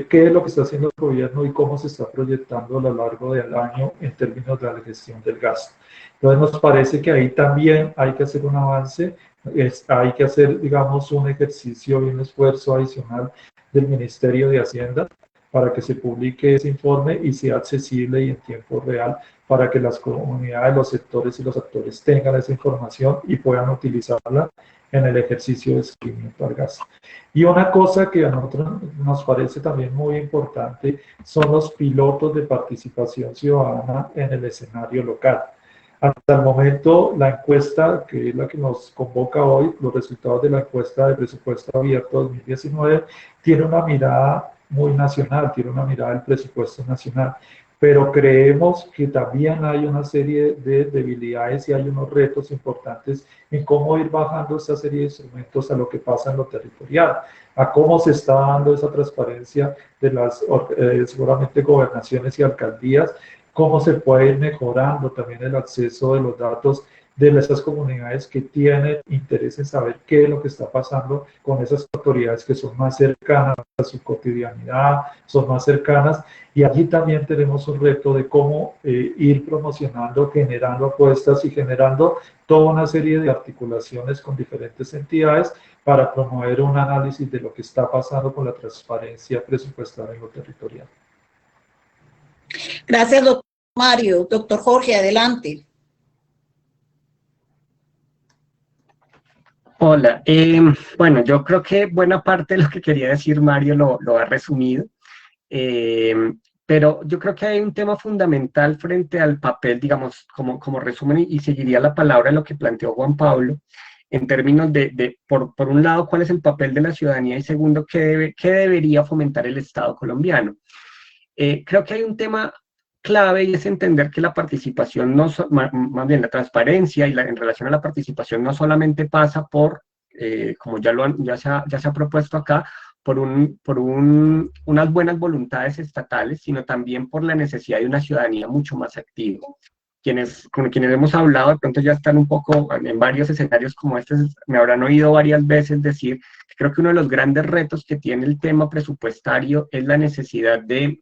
qué es lo que está haciendo el gobierno y cómo se está proyectando a lo largo del año en términos de la gestión del gasto. Entonces nos parece que ahí también hay que hacer un avance, hay que hacer, digamos, un ejercicio y un esfuerzo adicional del Ministerio de Hacienda para que se publique ese informe y sea accesible y en tiempo real para que las comunidades, los sectores y los actores tengan esa información y puedan utilizarla en el ejercicio de seguimiento al gasto. Y una cosa que a nosotros nos parece también muy importante son los pilotos de participación ciudadana en el escenario local. Hasta el momento, la encuesta, que es la que nos convoca hoy, los resultados de la encuesta de presupuesto abierto 2019, tiene una mirada muy nacional, tiene una mirada del presupuesto nacional, pero creemos que también hay una serie de debilidades y hay unos retos importantes en cómo ir bajando esta serie de instrumentos a lo que pasa en lo territorial, a cómo se está dando esa transparencia de las seguramente gobernaciones y alcaldías, cómo se puede ir mejorando también el acceso de los datos de esas comunidades que tienen interés en saber qué es lo que está pasando con esas autoridades que son más cercanas a su cotidianidad, son más cercanas, y allí también tenemos un reto de cómo ir promocionando, generando apuestas y generando toda una serie de articulaciones con diferentes entidades para promover un análisis de lo que está pasando con la transparencia presupuestaria en lo territorial. Gracias, doctor Mario. Doctor Jorge, adelante. Hola, bueno, yo creo que buena parte de lo que quería decir Mario lo ha resumido, pero yo creo que hay un tema fundamental frente al papel, digamos, como resumen, y seguiría la palabra de lo que planteó Juan Pablo, en términos por un lado, cuál es el papel de la ciudadanía, y segundo, qué debería fomentar el Estado colombiano. Creo que hay un tema clave y es entender que la participación, más bien la transparencia en relación a la participación no solamente pasa por, como ya se ha propuesto acá, unas buenas voluntades estatales, sino también por la necesidad de una ciudadanía mucho más activa. Con quienes hemos hablado, de pronto ya están un poco en varios escenarios como este, me habrán oído varias veces decir que creo que uno de los grandes retos que tiene el tema presupuestario es la necesidad de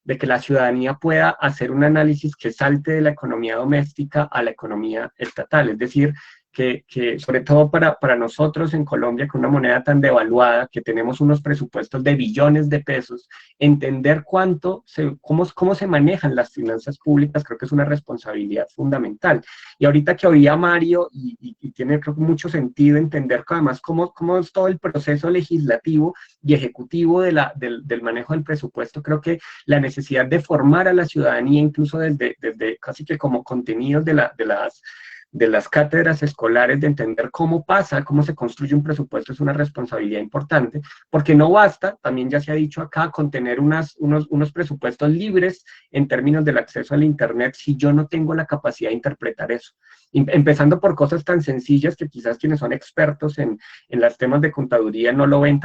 que la ciudadanía pueda hacer un análisis que salte de la economía doméstica a la economía estatal, es decir, que sobre todo para nosotros en Colombia, con una moneda tan devaluada, que tenemos unos presupuestos de billones de pesos, entender cómo se manejan las finanzas públicas, creo que es una responsabilidad fundamental. Y ahorita que oía a Mario, y tiene creo que mucho sentido entender además cómo es todo el proceso legislativo y ejecutivo del manejo del presupuesto, creo que la necesidad de formar a la ciudadanía, incluso desde casi que como contenidos de las cátedras escolares, de entender cómo se construye un presupuesto, es una responsabilidad importante, porque no basta, también ya se ha dicho acá, con tener unos presupuestos libres en términos del acceso al Internet si yo no tengo la capacidad de interpretar eso. Empezando por cosas tan sencillas que quizás quienes son expertos en los temas de contaduría no lo ven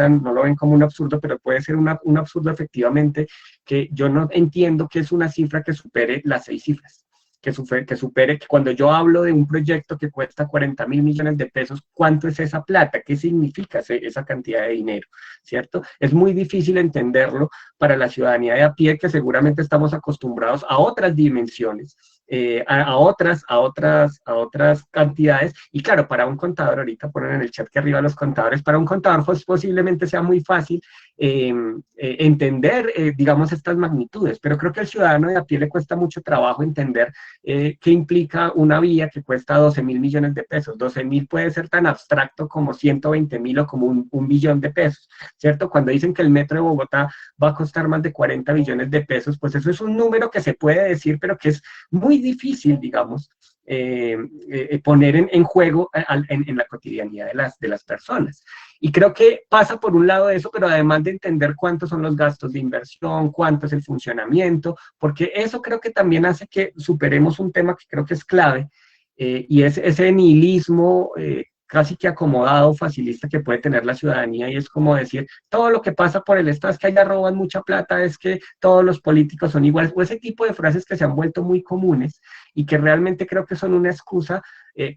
como un absurdo, pero puede ser un absurdo efectivamente, que yo no entiendo que es una cifra que supere las 6 cifras. Que supere, que cuando yo hablo de un proyecto que cuesta 40.000 millones de pesos, ¿cuánto es esa plata? ¿Qué significa esa cantidad de dinero? ¿Cierto? Es muy difícil entenderlo para la ciudadanía de a pie, que seguramente estamos acostumbrados a otras dimensiones, a otras cantidades, y claro, para un contador, ahorita ponen en el chat que arriba los contadores, para un contador pues, posiblemente sea muy fácil entender, digamos, estas magnitudes, pero creo que al ciudadano de a pie le cuesta mucho trabajo entender qué implica una vía que cuesta 12.000 millones de pesos. 12.000 puede ser tan abstracto como 120.000 o como un billón de pesos, ¿cierto? Cuando dicen que el metro de Bogotá va a costar más de 40 billones de pesos, pues eso es un número que se puede decir, pero que es muy difícil, digamos, poner en juego en la cotidianidad de las personas. Y creo que pasa por un lado de eso, pero además de entender cuántos son los gastos de inversión, cuánto es el funcionamiento, porque eso creo que también hace que superemos un tema que creo que es clave, y es ese nihilismo casi que acomodado, facilista que puede tener la ciudadanía, y es como decir, todo lo que pasa por el Estado es que allá roban mucha plata, es que todos los políticos son iguales, o ese tipo de frases que se han vuelto muy comunes y que realmente creo que son una excusa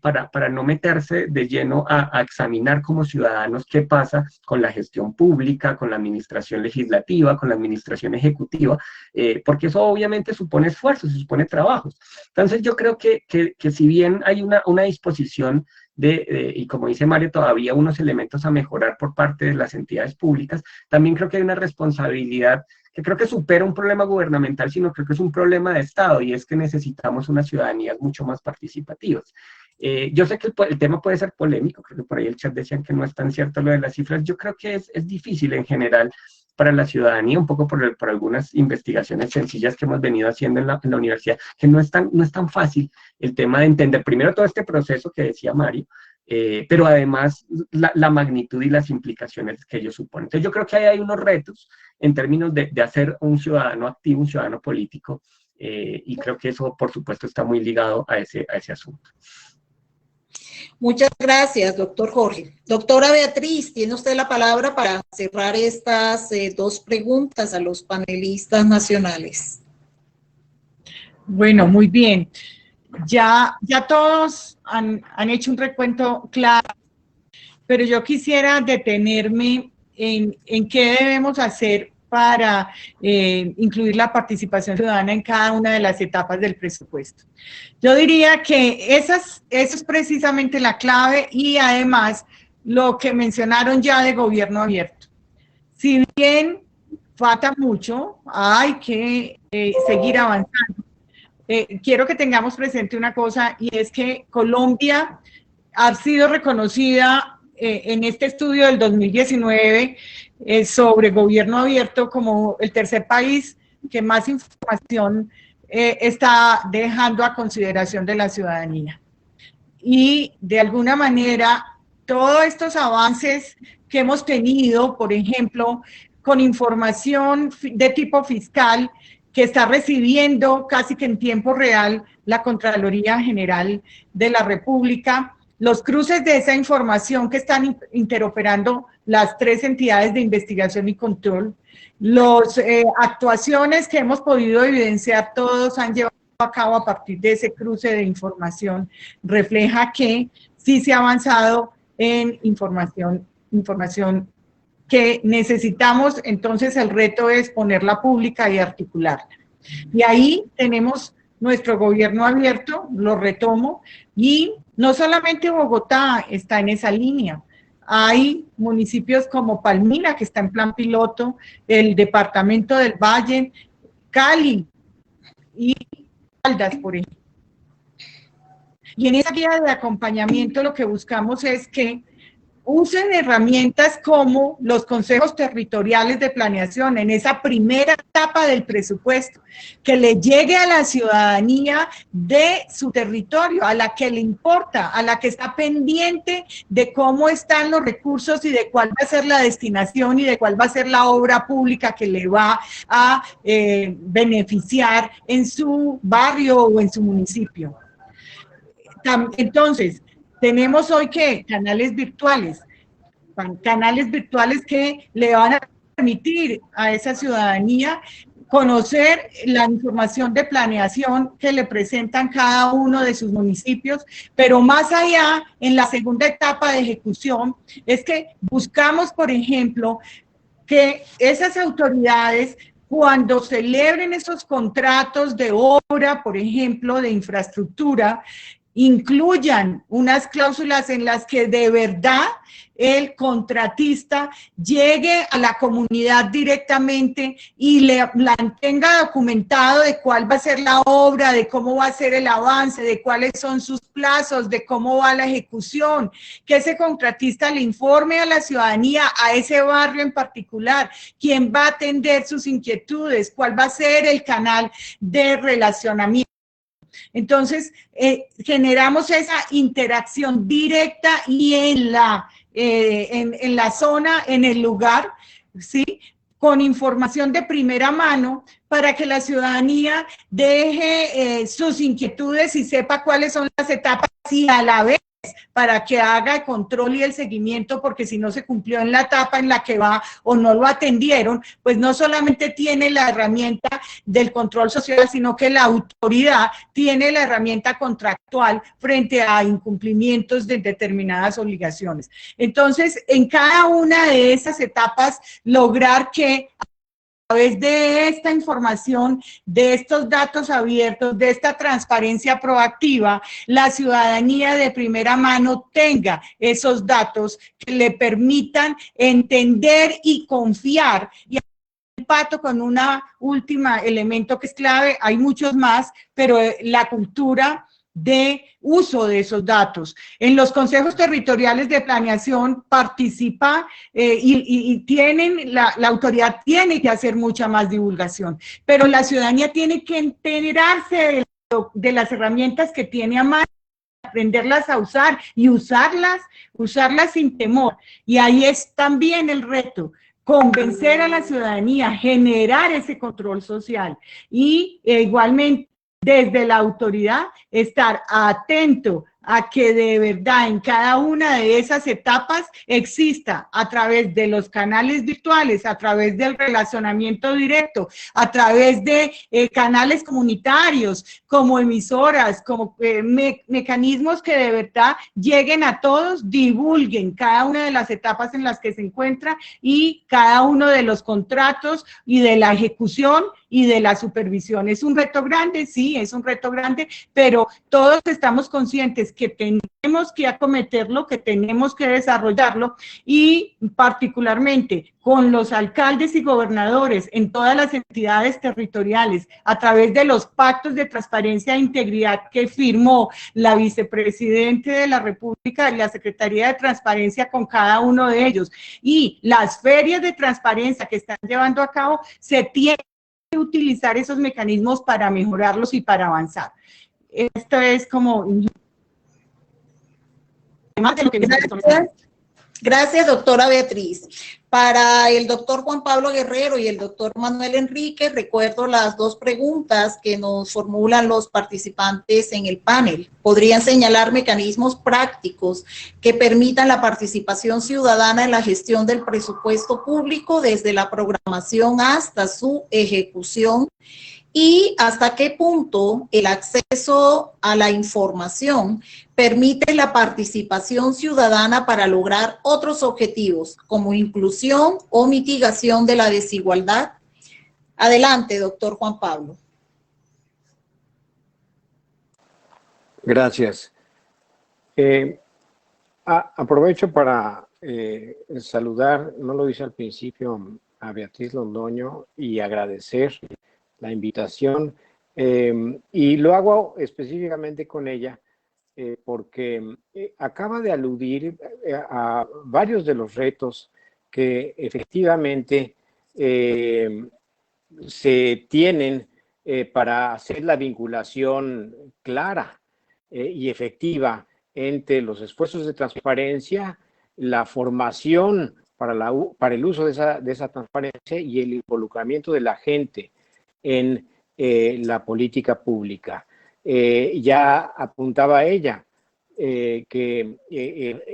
para no meterse de lleno a examinar como ciudadanos qué pasa con la gestión pública, con la administración legislativa, con la administración ejecutiva, porque eso obviamente supone esfuerzo, supone trabajos. Entonces yo creo que si bien hay una disposición y como dice Mario, todavía unos elementos a mejorar por parte de las entidades públicas, también creo que hay una responsabilidad que creo que supera un problema gubernamental, sino creo que es un problema de Estado, y es que necesitamos unas ciudadanías mucho más participativas. Yo sé que el tema puede ser polémico, creo que por ahí el chat decían que no es tan cierto lo de las cifras. Yo creo que es difícil en general para la ciudadanía, un poco por algunas investigaciones sencillas que hemos venido haciendo en la universidad, que no es tan fácil el tema de entender primero todo este proceso que decía Mario, pero además la magnitud y las implicaciones que ello supone. Entonces yo creo que ahí hay unos retos en términos de hacer un ciudadano activo, un ciudadano político, y creo que eso por supuesto está muy ligado a ese asunto. Muchas gracias, doctor Jorge. Doctora Beatriz, tiene usted la palabra para cerrar estas 2 preguntas a los panelistas nacionales. Bueno, muy bien. Ya todos han hecho un recuento claro, pero yo quisiera detenerme en qué debemos hacer para incluir la participación ciudadana en cada una de las etapas del presupuesto. Yo diría que eso es precisamente la clave, y además lo que mencionaron ya de gobierno abierto. Si bien falta mucho, hay que seguir avanzando. Quiero que tengamos presente una cosa, y es que Colombia ha sido reconocida en este estudio del 2019 sobre gobierno abierto como el tercer país que más información está dejando a consideración de la ciudadanía. Y de alguna manera, todos estos avances que hemos tenido, por ejemplo, con información de tipo fiscal que está recibiendo casi que en tiempo real la Contraloría General de la República, los cruces de esa información que están interoperando las 3 entidades de investigación y control. Las actuaciones que hemos podido evidenciar todos han llevado a cabo a partir de ese cruce de información, refleja que sí se ha avanzado en información que necesitamos. Entonces el reto es ponerla pública y articularla. Y ahí tenemos nuestro gobierno abierto, lo retomo, y no solamente Bogotá está en esa línea. Hay municipios como Palmira, que está en plan piloto, el departamento del Valle, Cali y Caldas, por ejemplo. Y en esa guía de acompañamiento lo que buscamos es que usen herramientas como los consejos territoriales de planeación en esa primera etapa del presupuesto, que le llegue a la ciudadanía de su territorio, a la que le importa, a la que está pendiente de cómo están los recursos y de cuál va a ser la destinación y de cuál va a ser la obra pública que le va a beneficiar en su barrio o en su municipio. Entonces, tenemos hoy canales virtuales que le van a permitir a esa ciudadanía conocer la información de planeación que le presentan cada uno de sus municipios, pero más allá, en la segunda etapa de ejecución, es que buscamos, por ejemplo, que esas autoridades, cuando celebren esos contratos de obra, por ejemplo, de infraestructura, incluyan unas cláusulas en las que de verdad el contratista llegue a la comunidad directamente y la tenga documentado de cuál va a ser la obra, de cómo va a ser el avance, de cuáles son sus plazos, de cómo va la ejecución, que ese contratista le informe a la ciudadanía, a ese barrio en particular, quién va a atender sus inquietudes, cuál va a ser el canal de relacionamiento. Entonces, generamos esa interacción directa y en la zona, en el lugar, ¿sí?, con información de primera mano para que la ciudadanía deje sus inquietudes y sepa cuáles son las etapas y a la vez para que haga el control y el seguimiento, porque si no se cumplió en la etapa en la que va o no lo atendieron, pues no solamente tiene la herramienta del control social, sino que la autoridad tiene la herramienta contractual frente a incumplimientos de determinadas obligaciones. Entonces, en cada una de esas etapas, lograr que a través de esta información, de estos datos abiertos, de esta transparencia proactiva, la ciudadanía de primera mano tenga esos datos que le permitan entender y confiar. Y empato con una última elemento que es clave, hay muchos más, pero la cultura de uso de esos datos. En los consejos territoriales de planeación participa y tienen, la autoridad tiene que hacer mucha más divulgación, pero la ciudadanía tiene que enterarse de las herramientas que tiene a mano, aprenderlas a usar y usarlas sin temor. Y ahí es también el reto, convencer a la ciudadanía, generar ese control social y igualmente desde la autoridad, estar atento a que de verdad en cada una de esas etapas exista a través de los canales virtuales, a través del relacionamiento directo, a través de canales comunitarios, como emisoras, como mecanismos que de verdad lleguen a todos, divulguen cada una de las etapas en las que se encuentra y cada uno de los contratos y de la ejecución y de la supervisión. ¿Es un reto grande? Sí, es un reto grande, pero todos estamos conscientes que tenemos que acometerlo, que tenemos que desarrollarlo y particularmente con los alcaldes y gobernadores en todas las entidades territoriales a través de los pactos de transparencia e integridad que firmó la vicepresidente de la República y la Secretaría de Transparencia con cada uno de ellos y las ferias de transparencia que están llevando a cabo, se tiene que utilizar esos mecanismos para mejorarlos y para avanzar. Esto es como... Gracias, doctora Beatriz. Para el doctor Juan Pablo Guerrero y el doctor Manuel Enrique, recuerdo las dos preguntas que nos formulan los participantes en el panel. ¿Podrían señalar mecanismos prácticos que permitan la participación ciudadana en la gestión del presupuesto público desde la programación hasta su ejecución? ¿Y hasta qué punto el acceso a la información permite la participación ciudadana para lograr otros objetivos, como inclusión o mitigación de la desigualdad? Adelante, doctor Juan Pablo. Gracias. Aprovecho para saludar, no lo hice al principio, a Beatriz Londoño y agradecer la invitación, y lo hago específicamente con ella porque acaba de aludir a varios de los retos que efectivamente se tienen para hacer la vinculación clara y efectiva entre los esfuerzos de transparencia, la formación para el uso de esa transparencia y el involucramiento de la gente en la política pública. Ya apuntaba ella que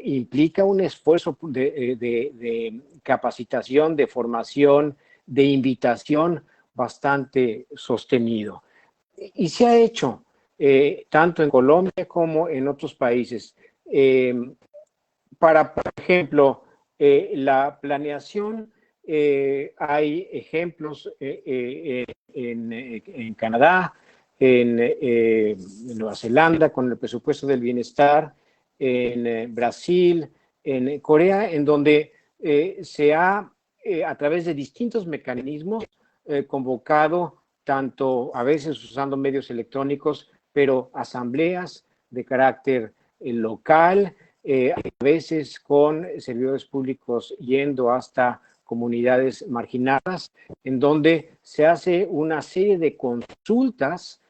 implica un esfuerzo de capacitación, de formación, de invitación bastante sostenido. Y se ha hecho tanto en Colombia como en otros países. Por ejemplo, la planeación, hay ejemplos en Canadá, en Nueva Zelanda con el presupuesto del bienestar, en Brasil, en Corea, en donde se ha, a través de distintos mecanismos, convocado, tanto a veces usando medios electrónicos, pero asambleas de carácter local, a veces con servidores públicos yendo hasta comunidades marginadas, en donde se hace una serie de consultas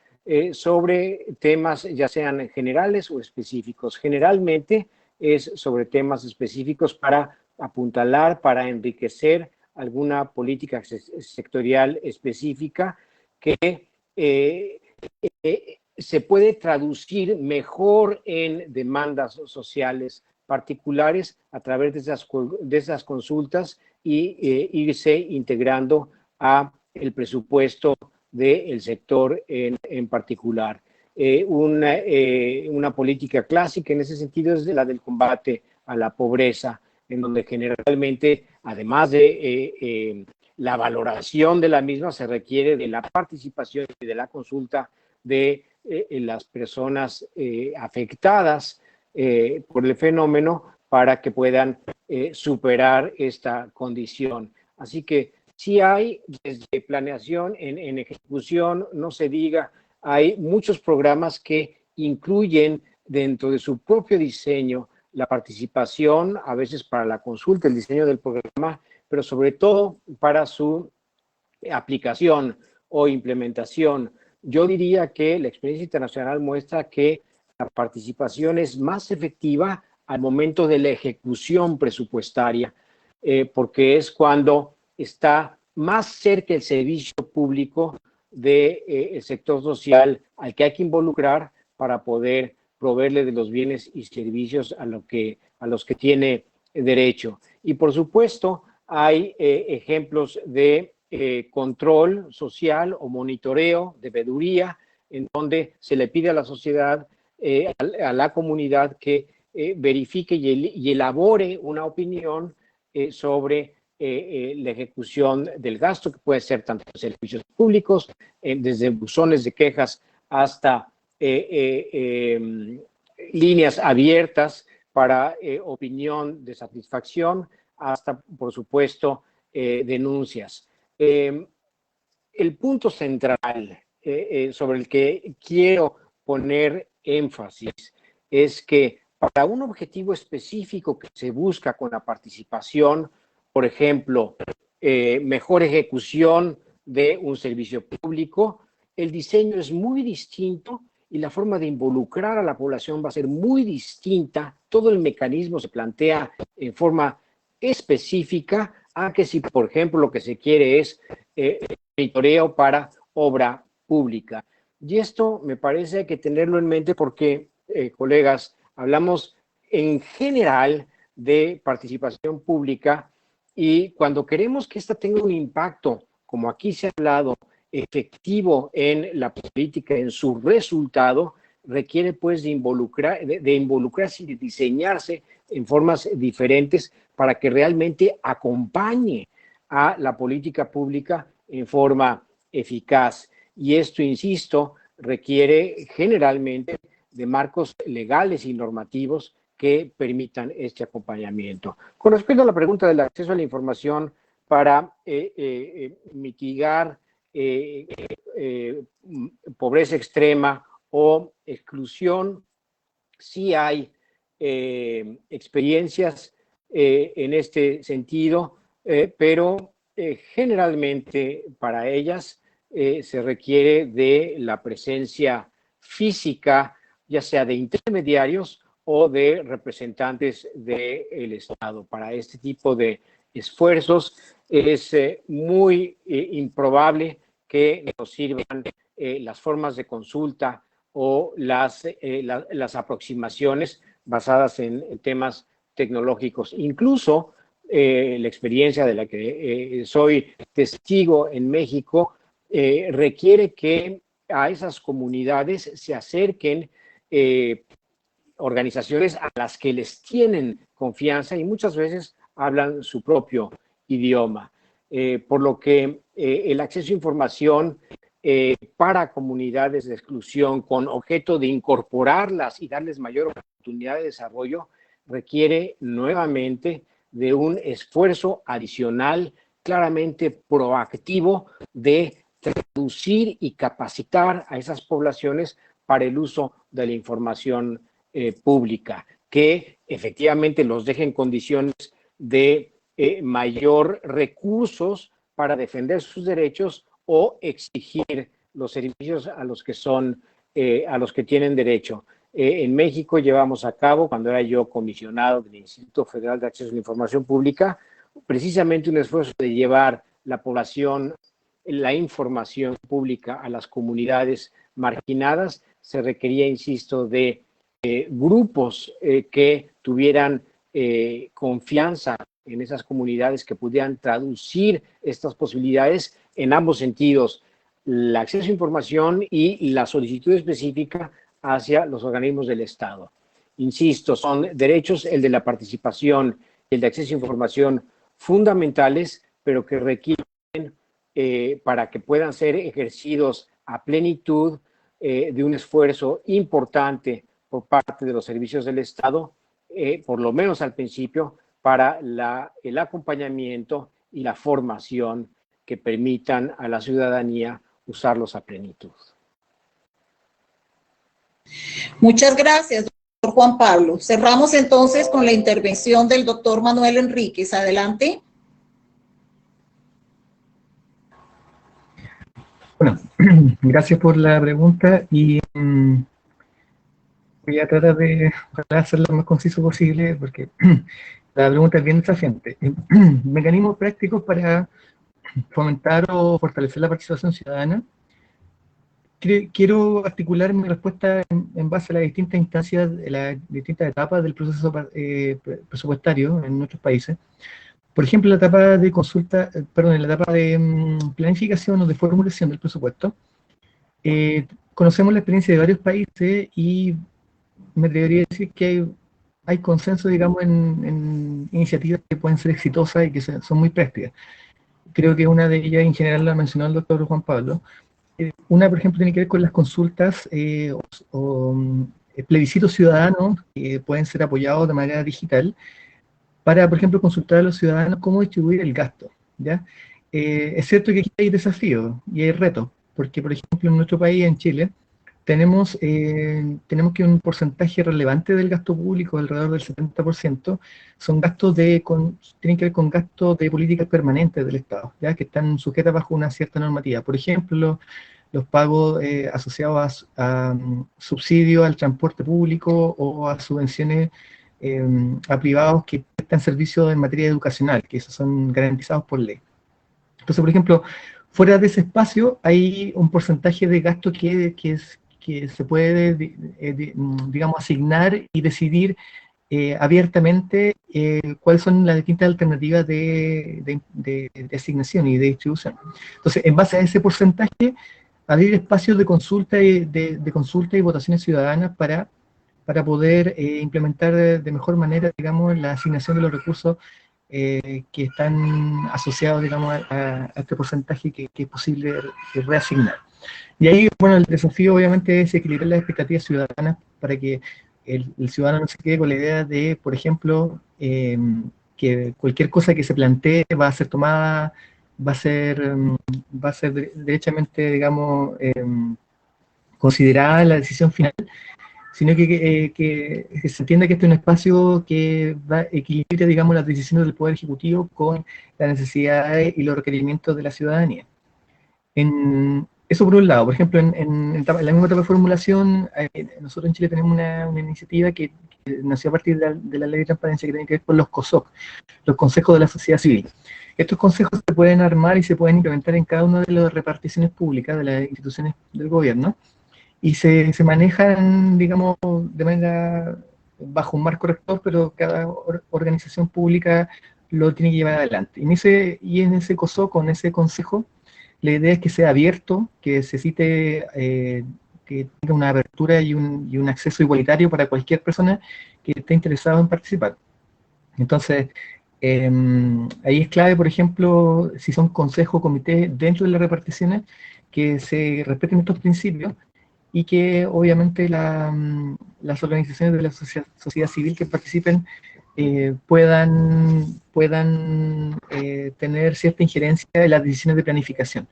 sobre temas ya sean generales o específicos. Generalmente es sobre temas específicos para apuntalar, para enriquecer alguna política sectorial específica que se puede traducir mejor en demandas sociales particulares a través de esas consultas y irse integrando a el presupuesto del sector en particular. Una política clásica en ese sentido es la del combate a la pobreza, en donde generalmente, además de la valoración de la misma, se requiere de la participación y de la consulta de las personas afectadas por el fenómeno para que puedan superar esta condición. Así que sí hay desde planeación en ejecución, no se diga, hay muchos programas que incluyen dentro de su propio diseño la participación, a veces para la consulta, el diseño del programa, pero sobre todo para su aplicación o implementación. Yo diría que la experiencia internacional muestra que la participación es más efectiva al momento de la ejecución presupuestaria, porque es cuando está más cerca el servicio público del sector social al que hay que involucrar para poder proveerle de los bienes y servicios a los que tiene derecho. Y por supuesto hay ejemplos de control social o monitoreo de veeduría, en donde se le pide a la sociedad, a la comunidad, que verifique y elabore una opinión sobre la ejecución del gasto, que puede ser tanto en servicios públicos, desde buzones de quejas hasta líneas abiertas para opinión de satisfacción, hasta, por supuesto, denuncias. El punto central sobre el que quiero poner énfasis es que para un objetivo específico que se busca con la participación, por ejemplo, mejor ejecución de un servicio público, el diseño es muy distinto y la forma de involucrar a la población va a ser muy distinta. Todo el mecanismo se plantea en forma específica a que si, por ejemplo, lo que se quiere es monitoreo para obra pública. Y esto me parece hay que tenerlo en mente porque, colegas, hablamos en general de participación pública y cuando queremos que esta tenga un impacto, como aquí se ha hablado, efectivo en la política, en su resultado, requiere pues de involucrarse y de diseñarse en formas diferentes para que realmente acompañe a la política pública en forma eficaz. Y esto, insisto, requiere generalmente de marcos legales y normativos que permitan este acompañamiento. Con respecto a la pregunta del acceso a la información para mitigar pobreza extrema o exclusión, sí hay experiencias en este sentido, pero generalmente para ellas se requiere de la presencia física, ya sea de intermediarios o de representantes del Estado. Para este tipo de esfuerzos es muy improbable que nos sirvan las formas de consulta o las aproximaciones basadas en temas tecnológicos. Incluso la experiencia de la que soy testigo en México requiere que a esas comunidades se acerquen organizaciones a las que les tienen confianza y muchas veces hablan su propio idioma. Por lo que el acceso a información para comunidades de exclusión con objeto de incorporarlas y darles mayor oportunidad de desarrollo requiere nuevamente de un esfuerzo adicional claramente proactivo de traducir y capacitar a esas poblaciones para el uso de la información pública, que efectivamente los deje en condiciones de mayor recursos para defender sus derechos o exigir los servicios a los que tienen derecho. En México llevamos a cabo, cuando era yo comisionado del Instituto Federal de Acceso a la Información Pública, precisamente un esfuerzo de llevar la población, la información pública a las comunidades marginadas. Se requería, insisto, de grupos que tuvieran confianza en esas comunidades, que pudieran traducir estas posibilidades en ambos sentidos, el acceso a información y la solicitud específica hacia los organismos del Estado. Insisto, son derechos, el de la participación y el de acceso a información, fundamentales, pero que requieren, para que puedan ser ejercidos a plenitud, de un esfuerzo importante por parte de los servicios del Estado, por lo menos al principio, para el acompañamiento y la formación que permitan a la ciudadanía usarlos a plenitud. Muchas gracias, doctor Juan Pablo. Cerramos entonces con la intervención del doctor Manuel Enríquez. Adelante. Bueno, gracias por la pregunta y voy a tratar de hacer lo más conciso posible porque la pregunta es bien desafiante. Mecanismos prácticos para fomentar o fortalecer la participación ciudadana. Quiero articular mi respuesta en base a las distintas instancias, las distintas etapas del proceso presupuestario en nuestros países. Por ejemplo, la etapa de consulta, perdón, en la etapa de planificación o de formulación del presupuesto, conocemos la experiencia de varios países y me atrevería a decir que hay consenso, digamos, en iniciativas que pueden ser exitosas y que son muy prácticas. Creo que una de ellas, en general, la mencionó el doctor Juan Pablo. Una, por ejemplo, tiene que ver con las consultas o plebiscitos ciudadanos que pueden ser apoyados de manera digital para, por ejemplo, consultar a los ciudadanos cómo distribuir el gasto, ¿ya? Es cierto que aquí hay desafíos y hay retos, porque, por ejemplo, en nuestro país, en Chile, tenemos que un porcentaje relevante del gasto público, alrededor del 70%, son gastos tienen que ver con gastos de políticas permanentes del Estado, ¿ya? Que están sujetas bajo una cierta normativa. Por ejemplo, los pagos asociados a subsidios al transporte público o a subvenciones a privados que prestan servicios en materia educacional, que esos son garantizados por ley. Entonces, por ejemplo, fuera de ese espacio hay un porcentaje de gasto que se puede, digamos, asignar y decidir abiertamente cuáles son las distintas alternativas de asignación y de distribución. Entonces, en base a ese porcentaje, abrir espacios de consulta y votaciones ciudadanas para poder implementar de mejor manera, digamos, la asignación de los recursos que están asociados, digamos, a este porcentaje que es posible reasignar. Y ahí, bueno, el desafío obviamente es equilibrar las expectativas ciudadanas para que el ciudadano no se quede con la idea de, por ejemplo, que cualquier cosa que se plantee va a ser tomada, va a ser derechamente, digamos, considerada la decisión final, sino que se entienda que este es un espacio que equilibra, digamos, las decisiones del Poder Ejecutivo con las necesidades y los requerimientos de la ciudadanía. Eso por un lado. Por ejemplo, en la misma etapa de formulación, nosotros en Chile tenemos una iniciativa que nació a partir de la ley de transparencia que tiene que ver con los COSOC, los consejos de la sociedad civil. Estos consejos se pueden armar y se pueden implementar en cada una de las reparticiones públicas de las instituciones del gobierno, y se manejan, digamos, de manera bajo un marco rector, pero cada organización pública lo tiene que llevar adelante. Y en ese COSOC, con ese consejo, la idea es que sea abierto, que se cite, que tenga una apertura y un acceso igualitario para cualquier persona que esté interesado en participar. Entonces, ahí es clave, por ejemplo, si son consejos o comités dentro de las reparticiones, que se respeten estos principios y que obviamente las organizaciones de la sociedad civil que participen puedan tener cierta injerencia en las decisiones de planificación.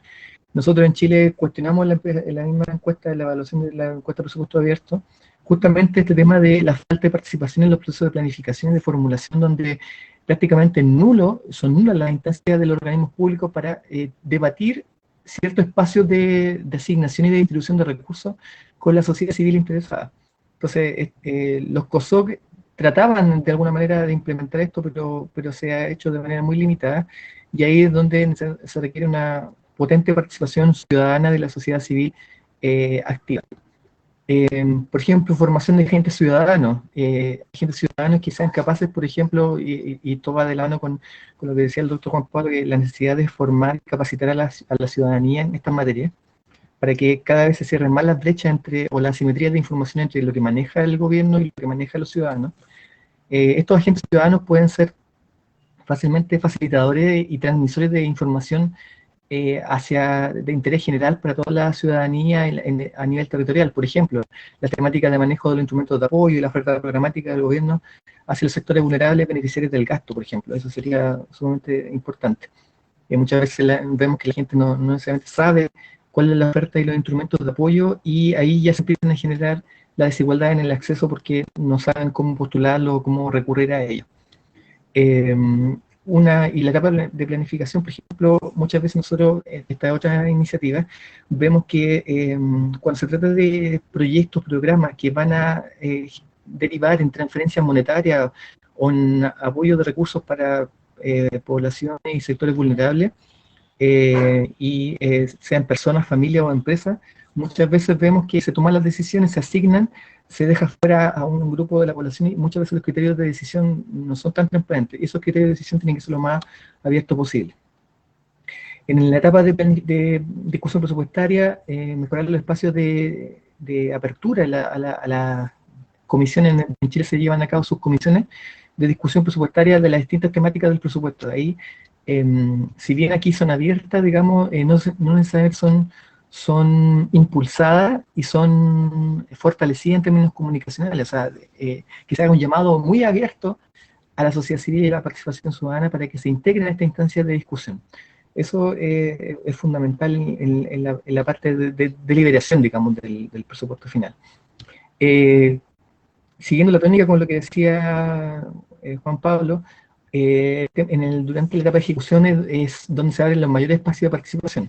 Nosotros en Chile cuestionamos en la misma encuesta, de la evaluación de la encuesta de presupuesto abierto, justamente este tema de la falta de participación en los procesos de planificación y de formulación, donde prácticamente son nulas las instancias de los organismos públicos para debatir ciertos espacios de asignación y de distribución de recursos con la sociedad civil interesada. Entonces, los COSOC trataban de alguna manera de implementar esto, pero se ha hecho de manera muy limitada, y ahí es donde se requiere una potente participación ciudadana de la sociedad civil activa. Por ejemplo, formación de agentes ciudadanos, que sean capaces, por ejemplo, y esto va de la mano con lo que decía el doctor Juan Pablo, que la necesidad de formar y capacitar a la ciudadanía en estas materias, para que cada vez se cierren más las brechas o las asimetrías de información entre lo que maneja el gobierno y lo que maneja los ciudadanos. Estos agentes ciudadanos pueden ser fácilmente facilitadores y transmisores de información de interés general para toda la ciudadanía a nivel territorial. Por ejemplo, la temática de manejo de los instrumentos de apoyo y la oferta programática del gobierno hacia los sectores vulnerables beneficiarios del gasto, por ejemplo. Eso sería sumamente importante. Muchas veces vemos que la gente no necesariamente sabe cuál es la oferta y los instrumentos de apoyo, y ahí ya se empiezan a generar la desigualdad en el acceso porque no saben cómo postularlo o cómo recurrir a ello. Y la etapa de planificación, por ejemplo, muchas veces nosotros, en esta otra iniciativa, vemos que cuando se trata de proyectos, programas que van a derivar en transferencias monetarias o en apoyo de recursos para poblaciones y sectores vulnerables, sean personas, familias o empresas, muchas veces vemos que se toman las decisiones, se asignan, se deja fuera a un grupo de la población, y muchas veces los criterios de decisión no son tan transparentes, y esos criterios de decisión tienen que ser lo más abiertos posible. En la etapa de discusión presupuestaria, mejorar los espacios de apertura a la comisión. En Chile se llevan a cabo sus comisiones de discusión presupuestaria de las distintas temáticas del presupuesto. Ahí, si bien aquí son abiertas, digamos, no necesariamente son impulsadas y son fortalecidas en términos comunicacionales. O sea, que se haga un llamado muy abierto a la sociedad civil y a la participación ciudadana para que se integren a esta instancia de discusión. Eso es fundamental en la parte de deliberación, digamos, del presupuesto final. Siguiendo la tónica con lo que decía Juan Pablo, durante la etapa de ejecución es donde se abren los mayores espacios de participación.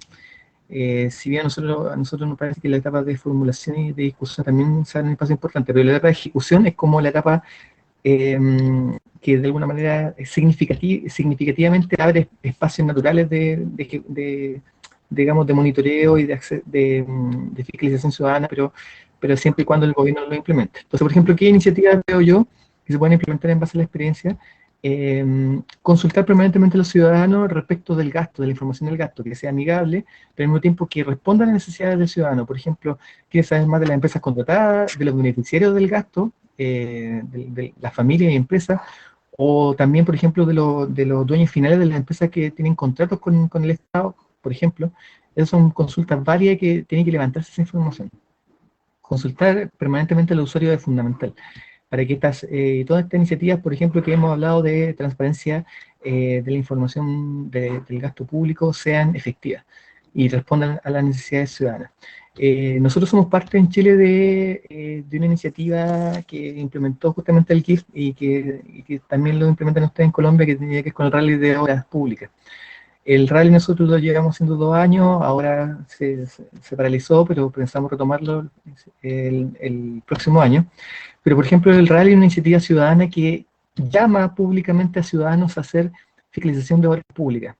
Si bien a nosotros nos parece que la etapa de formulación y de discusión también se abre un espacio importante, pero la etapa de ejecución es como la etapa que de alguna manera significativamente abre espacios naturales digamos, de monitoreo y de fiscalización ciudadana, pero siempre y cuando el gobierno lo implemente. Entonces, por ejemplo, ¿qué iniciativas veo yo que se pueden implementar en base a la experiencia? Consultar permanentemente a los ciudadanos respecto del gasto, de la información del gasto, que sea amigable, pero al mismo tiempo que responda a las necesidades del ciudadano. Por ejemplo, quiere saber más de las empresas contratadas, de los beneficiarios del gasto, de las familias y empresas, o también, por ejemplo, de los dueños finales de las empresas que tienen contratos con el Estado, por ejemplo. Esas son consultas varias que tienen que levantarse esa información. Consultar permanentemente al usuario es fundamental, para que todas estas iniciativas, por ejemplo, que hemos hablado de transparencia de la información del gasto público, sean efectivas y respondan a las necesidades ciudadanas. Nosotros somos parte en Chile de una iniciativa que implementó justamente el GIF y que también lo implementan ustedes en Colombia, que tenía que ver con el Rally de Obras Públicas. El rally nosotros lo llevamos haciendo 2 años, ahora se paralizó, pero pensamos retomarlo el próximo año. Pero, por ejemplo, el rally es una iniciativa ciudadana que llama públicamente a ciudadanos a hacer fiscalización de obras públicas,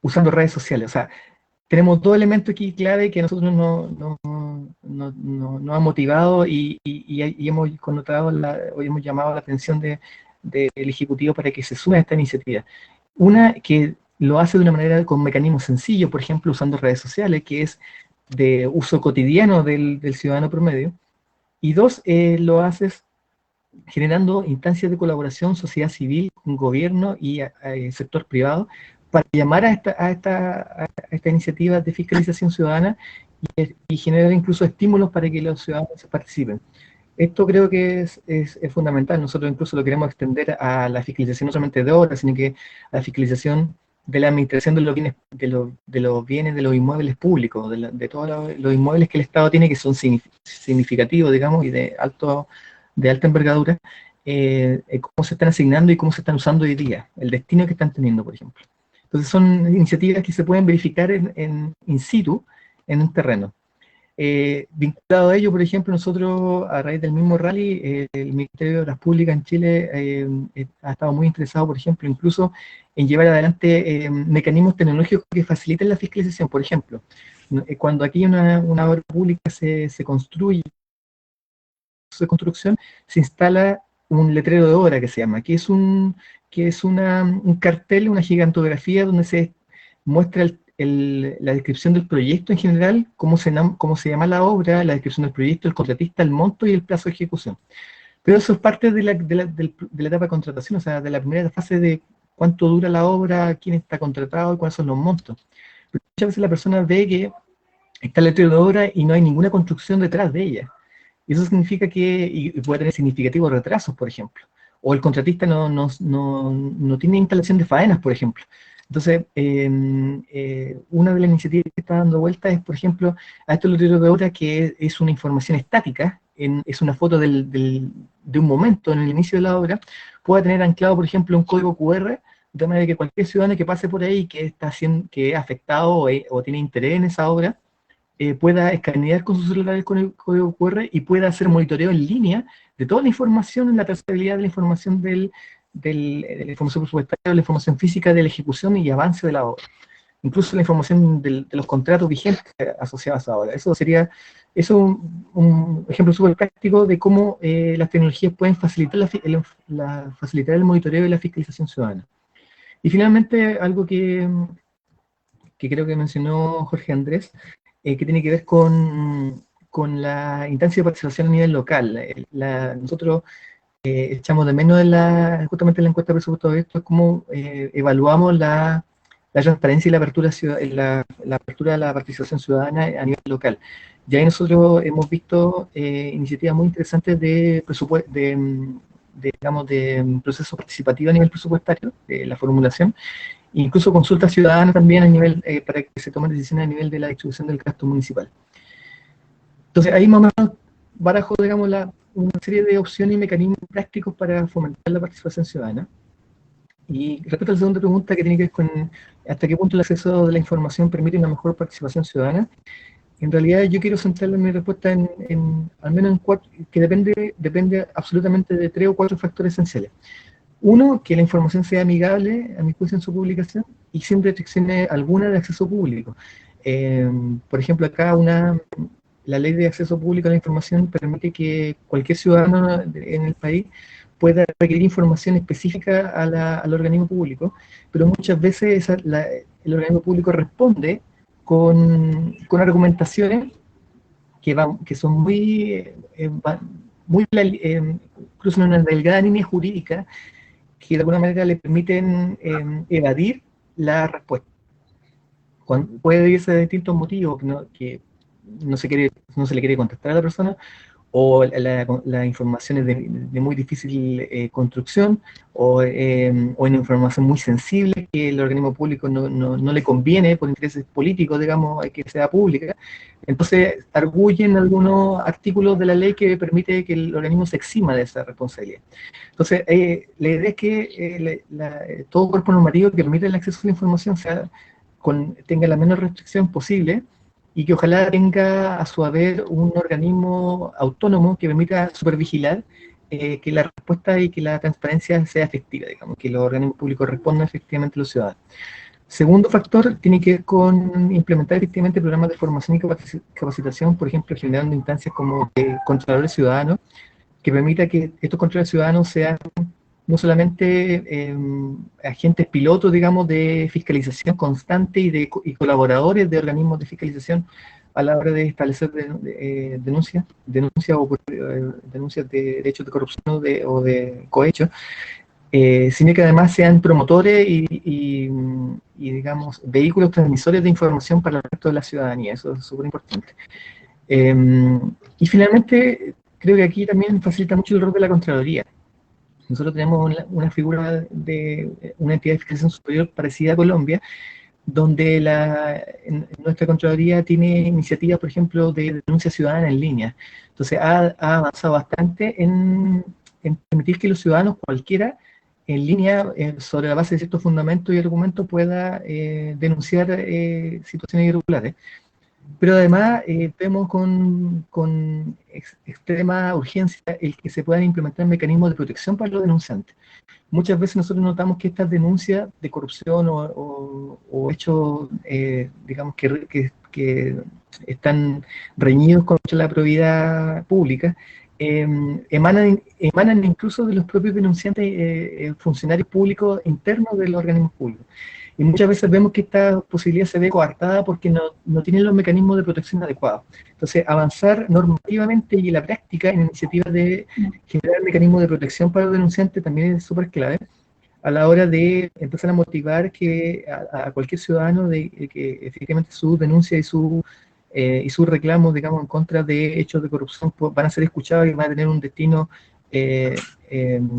usando redes sociales. O sea, tenemos 2 elementos aquí clave que a nosotros nos ha motivado y hemos connotado hoy hemos llamado la atención del Ejecutivo para que se sume a esta iniciativa. Una, que lo hace de una manera con mecanismos sencillos, por ejemplo, usando redes sociales, que es de uso cotidiano del ciudadano promedio. Y 2, lo haces generando instancias de colaboración, sociedad civil, gobierno y sector privado, para llamar a esta iniciativa de fiscalización ciudadana y generar incluso estímulos para que los ciudadanos participen. Esto creo que es fundamental. Nosotros incluso lo queremos extender a la fiscalización no solamente de obras, sino que a la fiscalización de la administración de los bienes, de los inmuebles públicos, de todos los inmuebles que el Estado tiene, que son significativos, digamos, y de alta envergadura, cómo se están asignando y cómo se están usando hoy día, el destino que están teniendo, por ejemplo. Entonces son iniciativas que se pueden verificar in situ, en un terreno. Vinculado a ello, por ejemplo, nosotros, a raíz del mismo rally, el Ministerio de Obras Públicas en Chile ha estado muy interesado, por ejemplo, incluso en llevar adelante mecanismos tecnológicos que faciliten la fiscalización. Por ejemplo, cuando aquí una obra pública se construye, de construcción, se instala un letrero de obra que se llama, que es un cartel, una gigantografía donde se muestra la descripción del proyecto en general, cómo se llama la obra, la descripción del proyecto, el contratista, el monto y el plazo de ejecución. Pero eso es parte de la etapa de contratación, o sea, de la primera fase de cuánto dura la obra, quién está contratado y cuáles son los montos. Pero muchas veces la persona ve que está el letrero de obra y no hay ninguna construcción detrás de ella. Y eso significa y puede tener significativos retrasos, por ejemplo. O el contratista no tiene instalación de faenas, por ejemplo. Entonces, una de las iniciativas que está dando vuelta es, por ejemplo, a estos letreros de obra, que es una información estática, es una foto de un momento en el inicio de la obra, pueda tener anclado, por ejemplo, un código QR, de manera que cualquier ciudadano que pase por ahí, que es afectado o tiene interés en esa obra, pueda escanear con su celular con el código QR y pueda hacer monitoreo en línea de toda la información, la trazabilidad de la información de la información presupuestaria, la información física de la ejecución y avance de la obra. Incluso la información de los contratos vigentes asociados a obra. Eso es un ejemplo súper práctico de cómo las tecnologías pueden facilitar facilitar el monitoreo y la fiscalización ciudadana. Y finalmente, algo que creo que mencionó Jorge Andrés, que tiene que ver con la instancia de participación a nivel local. Nosotros echamos de menos justamente en la encuesta de presupuesto abierto cómo evaluamos la transparencia y la apertura de la participación ciudadana a nivel local. Ya ahí nosotros hemos visto iniciativas muy interesantes de proceso participativo a nivel presupuestario, la formulación, incluso consultas ciudadanas también a nivel, para que se tomen decisiones a nivel de la distribución del gasto municipal. Entonces ahí más o menos barajo, digamos, una serie de opciones y mecanismos prácticos para fomentar la participación ciudadana. Y respecto a la segunda pregunta, que tiene que ver con hasta qué punto el acceso de la información permite una mejor participación ciudadana, en realidad yo quiero centrarle mi respuesta al menos en cuatro, que depende absolutamente de 3 o 4 factores esenciales. Uno, que la información sea amigable, a mi juicio, en su publicación, y sin restricciones alguna de acceso público. Por ejemplo, acá la ley de acceso público a la información permite que cualquier ciudadano en el país pueda requerir información específica al organismo público, pero muchas veces el organismo público responde con argumentaciones que son cruzan una delgada línea jurídica que de alguna manera le permiten evadir la respuesta. Puede irse de distintos motivos, que no se le quiere contestar a la persona, o la información es de muy difícil construcción, o en información muy sensible que el organismo público no le conviene por intereses políticos, digamos, que sea pública. Entonces, arguyen algunos artículos de la ley que permite que el organismo se exima de esa responsabilidad. Entonces, la idea es que todo cuerpo normativo que permite el acceso a la información tenga la menor restricción posible, y que ojalá tenga a su haber un organismo autónomo que permita supervigilar que la respuesta y que la transparencia sea efectiva, digamos, que los organismos públicos respondan efectivamente a los ciudadanos. Segundo factor tiene que ver con implementar efectivamente programas de formación y capacitación, por ejemplo, generando instancias como de controladores ciudadanos, que permita que estos controladores ciudadanos sean no solamente agentes pilotos, digamos, de fiscalización constante y colaboradores de organismos de fiscalización a la hora de establecer denuncias de hechos de corrupción o de cohecho, sino que además sean promotores y digamos, vehículos transmisores de información para el resto de la ciudadanía. Eso es súper importante. Y finalmente, creo que aquí también facilita mucho el rol de la Contraloría. Nosotros tenemos una figura de una entidad de fiscalización superior parecida a Colombia, donde en nuestra Contraloría tiene iniciativas, por ejemplo, de denuncia ciudadana en línea. Entonces ha avanzado bastante en permitir que los ciudadanos, cualquiera, en línea, sobre la base de ciertos fundamentos y argumentos, pueda denunciar situaciones irregulares. Pero además vemos con extrema urgencia el que se puedan implementar mecanismos de protección para los denunciantes. Muchas veces nosotros notamos que estas denuncias de corrupción o hechos, digamos, que están reñidos contra la probidad pública, emanan incluso de los propios denunciantes, funcionarios públicos internos de los organismos públicos. Y muchas veces vemos que esta posibilidad se ve coartada porque no tienen los mecanismos de protección adecuados. Entonces, avanzar normativamente y en la práctica en iniciativas de generar mecanismos de protección para los denunciantes también es súper clave a la hora de empezar a motivar a cualquier ciudadano de que efectivamente su denuncia y sus reclamos, digamos, en contra de hechos de corrupción van a ser escuchados y van a tener un destino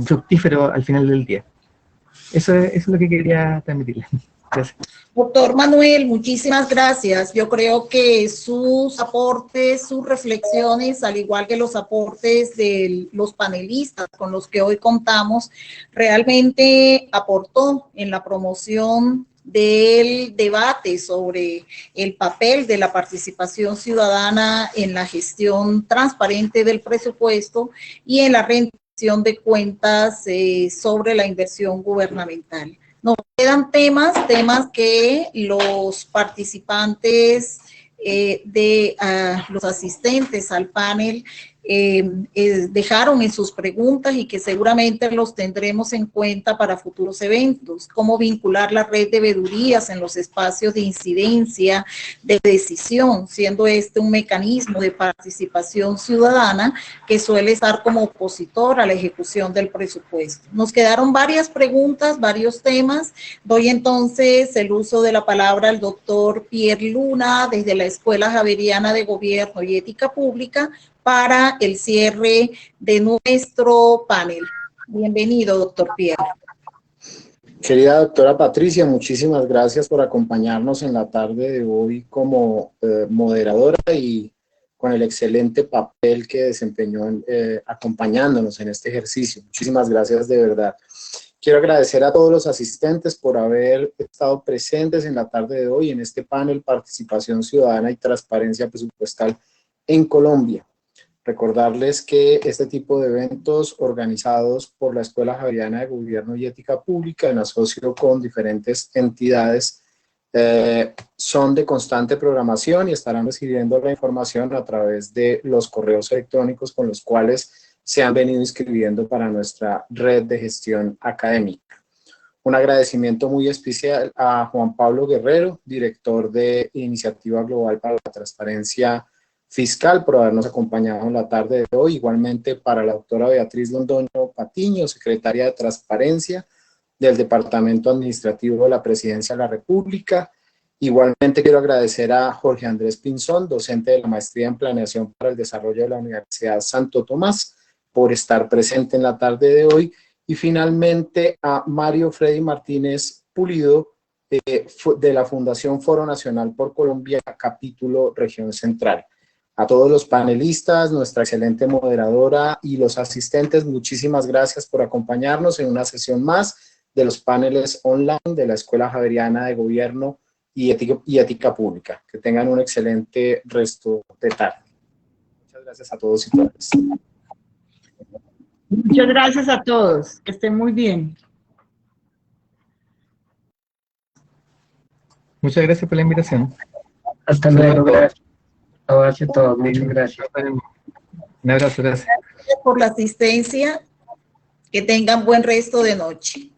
fructífero al final del día. Eso es lo que quería transmitirle. Gracias. Doctor Manuel, muchísimas gracias. Yo creo que sus aportes, sus reflexiones, al igual que los aportes de los panelistas con los que hoy contamos, realmente aportó en la promoción del debate sobre el papel de la participación ciudadana en la gestión transparente del presupuesto y en la rendición de cuentas sobre la inversión gubernamental. Nos quedan temas que los participantes los asistentes al panel dejaron en sus preguntas y que seguramente los tendremos en cuenta para futuros eventos. Cómo vincular la red de veedurías en los espacios de incidencia de decisión, siendo este un mecanismo de participación ciudadana que suele estar como opositor a la ejecución del presupuesto. Nos quedaron varias preguntas, varios temas. Doy entonces el uso de la palabra al doctor Pierre Luna desde la Escuela Javeriana de Gobierno y Ética Pública para el cierre de nuestro panel. Bienvenido, doctor Pierre. Querida doctora Patricia, muchísimas gracias por acompañarnos en la tarde de hoy como moderadora y con el excelente papel que desempeñó acompañándonos en este ejercicio. Muchísimas gracias de verdad. Quiero agradecer a todos los asistentes por haber estado presentes en la tarde de hoy en este panel Participación Ciudadana y Transparencia Presupuestal en Colombia. Recordarles que este tipo de eventos organizados por la Escuela Javeriana de Gobierno y Ética Pública en asocio con diferentes entidades son de constante programación y estarán recibiendo la información a través de los correos electrónicos con los cuales se han venido inscribiendo para nuestra red de gestión académica. Un agradecimiento muy especial a Juan Pablo Guerrero, director de Iniciativa Global para la Transparencia Fiscal, por habernos acompañado en la tarde de hoy. Igualmente para la doctora Beatriz Londoño Patiño, secretaria de Transparencia del Departamento Administrativo de la Presidencia de la República. Igualmente quiero agradecer a Jorge Andrés Pinzón, docente de la Maestría en Planeación para el Desarrollo de la Universidad Santo Tomás, por estar presente en la tarde de hoy. Y finalmente a Mario Freddy Martínez Pulido, de la Fundación Foro Nacional por Colombia, capítulo Región Central. A todos los panelistas, nuestra excelente moderadora y los asistentes, muchísimas gracias por acompañarnos en una sesión más de los paneles online de la Escuela Javeriana de Gobierno y Ética Pública. Que tengan un excelente resto de tarde. Muchas gracias a todos y todas. Muchas gracias a todos. Que estén muy bien. Muchas gracias por la invitación. Hasta luego, gracias. Abrazo a todos, muchas gracias. Un abrazo, gracias. Gracias por la asistencia. Que tengan buen resto de noche.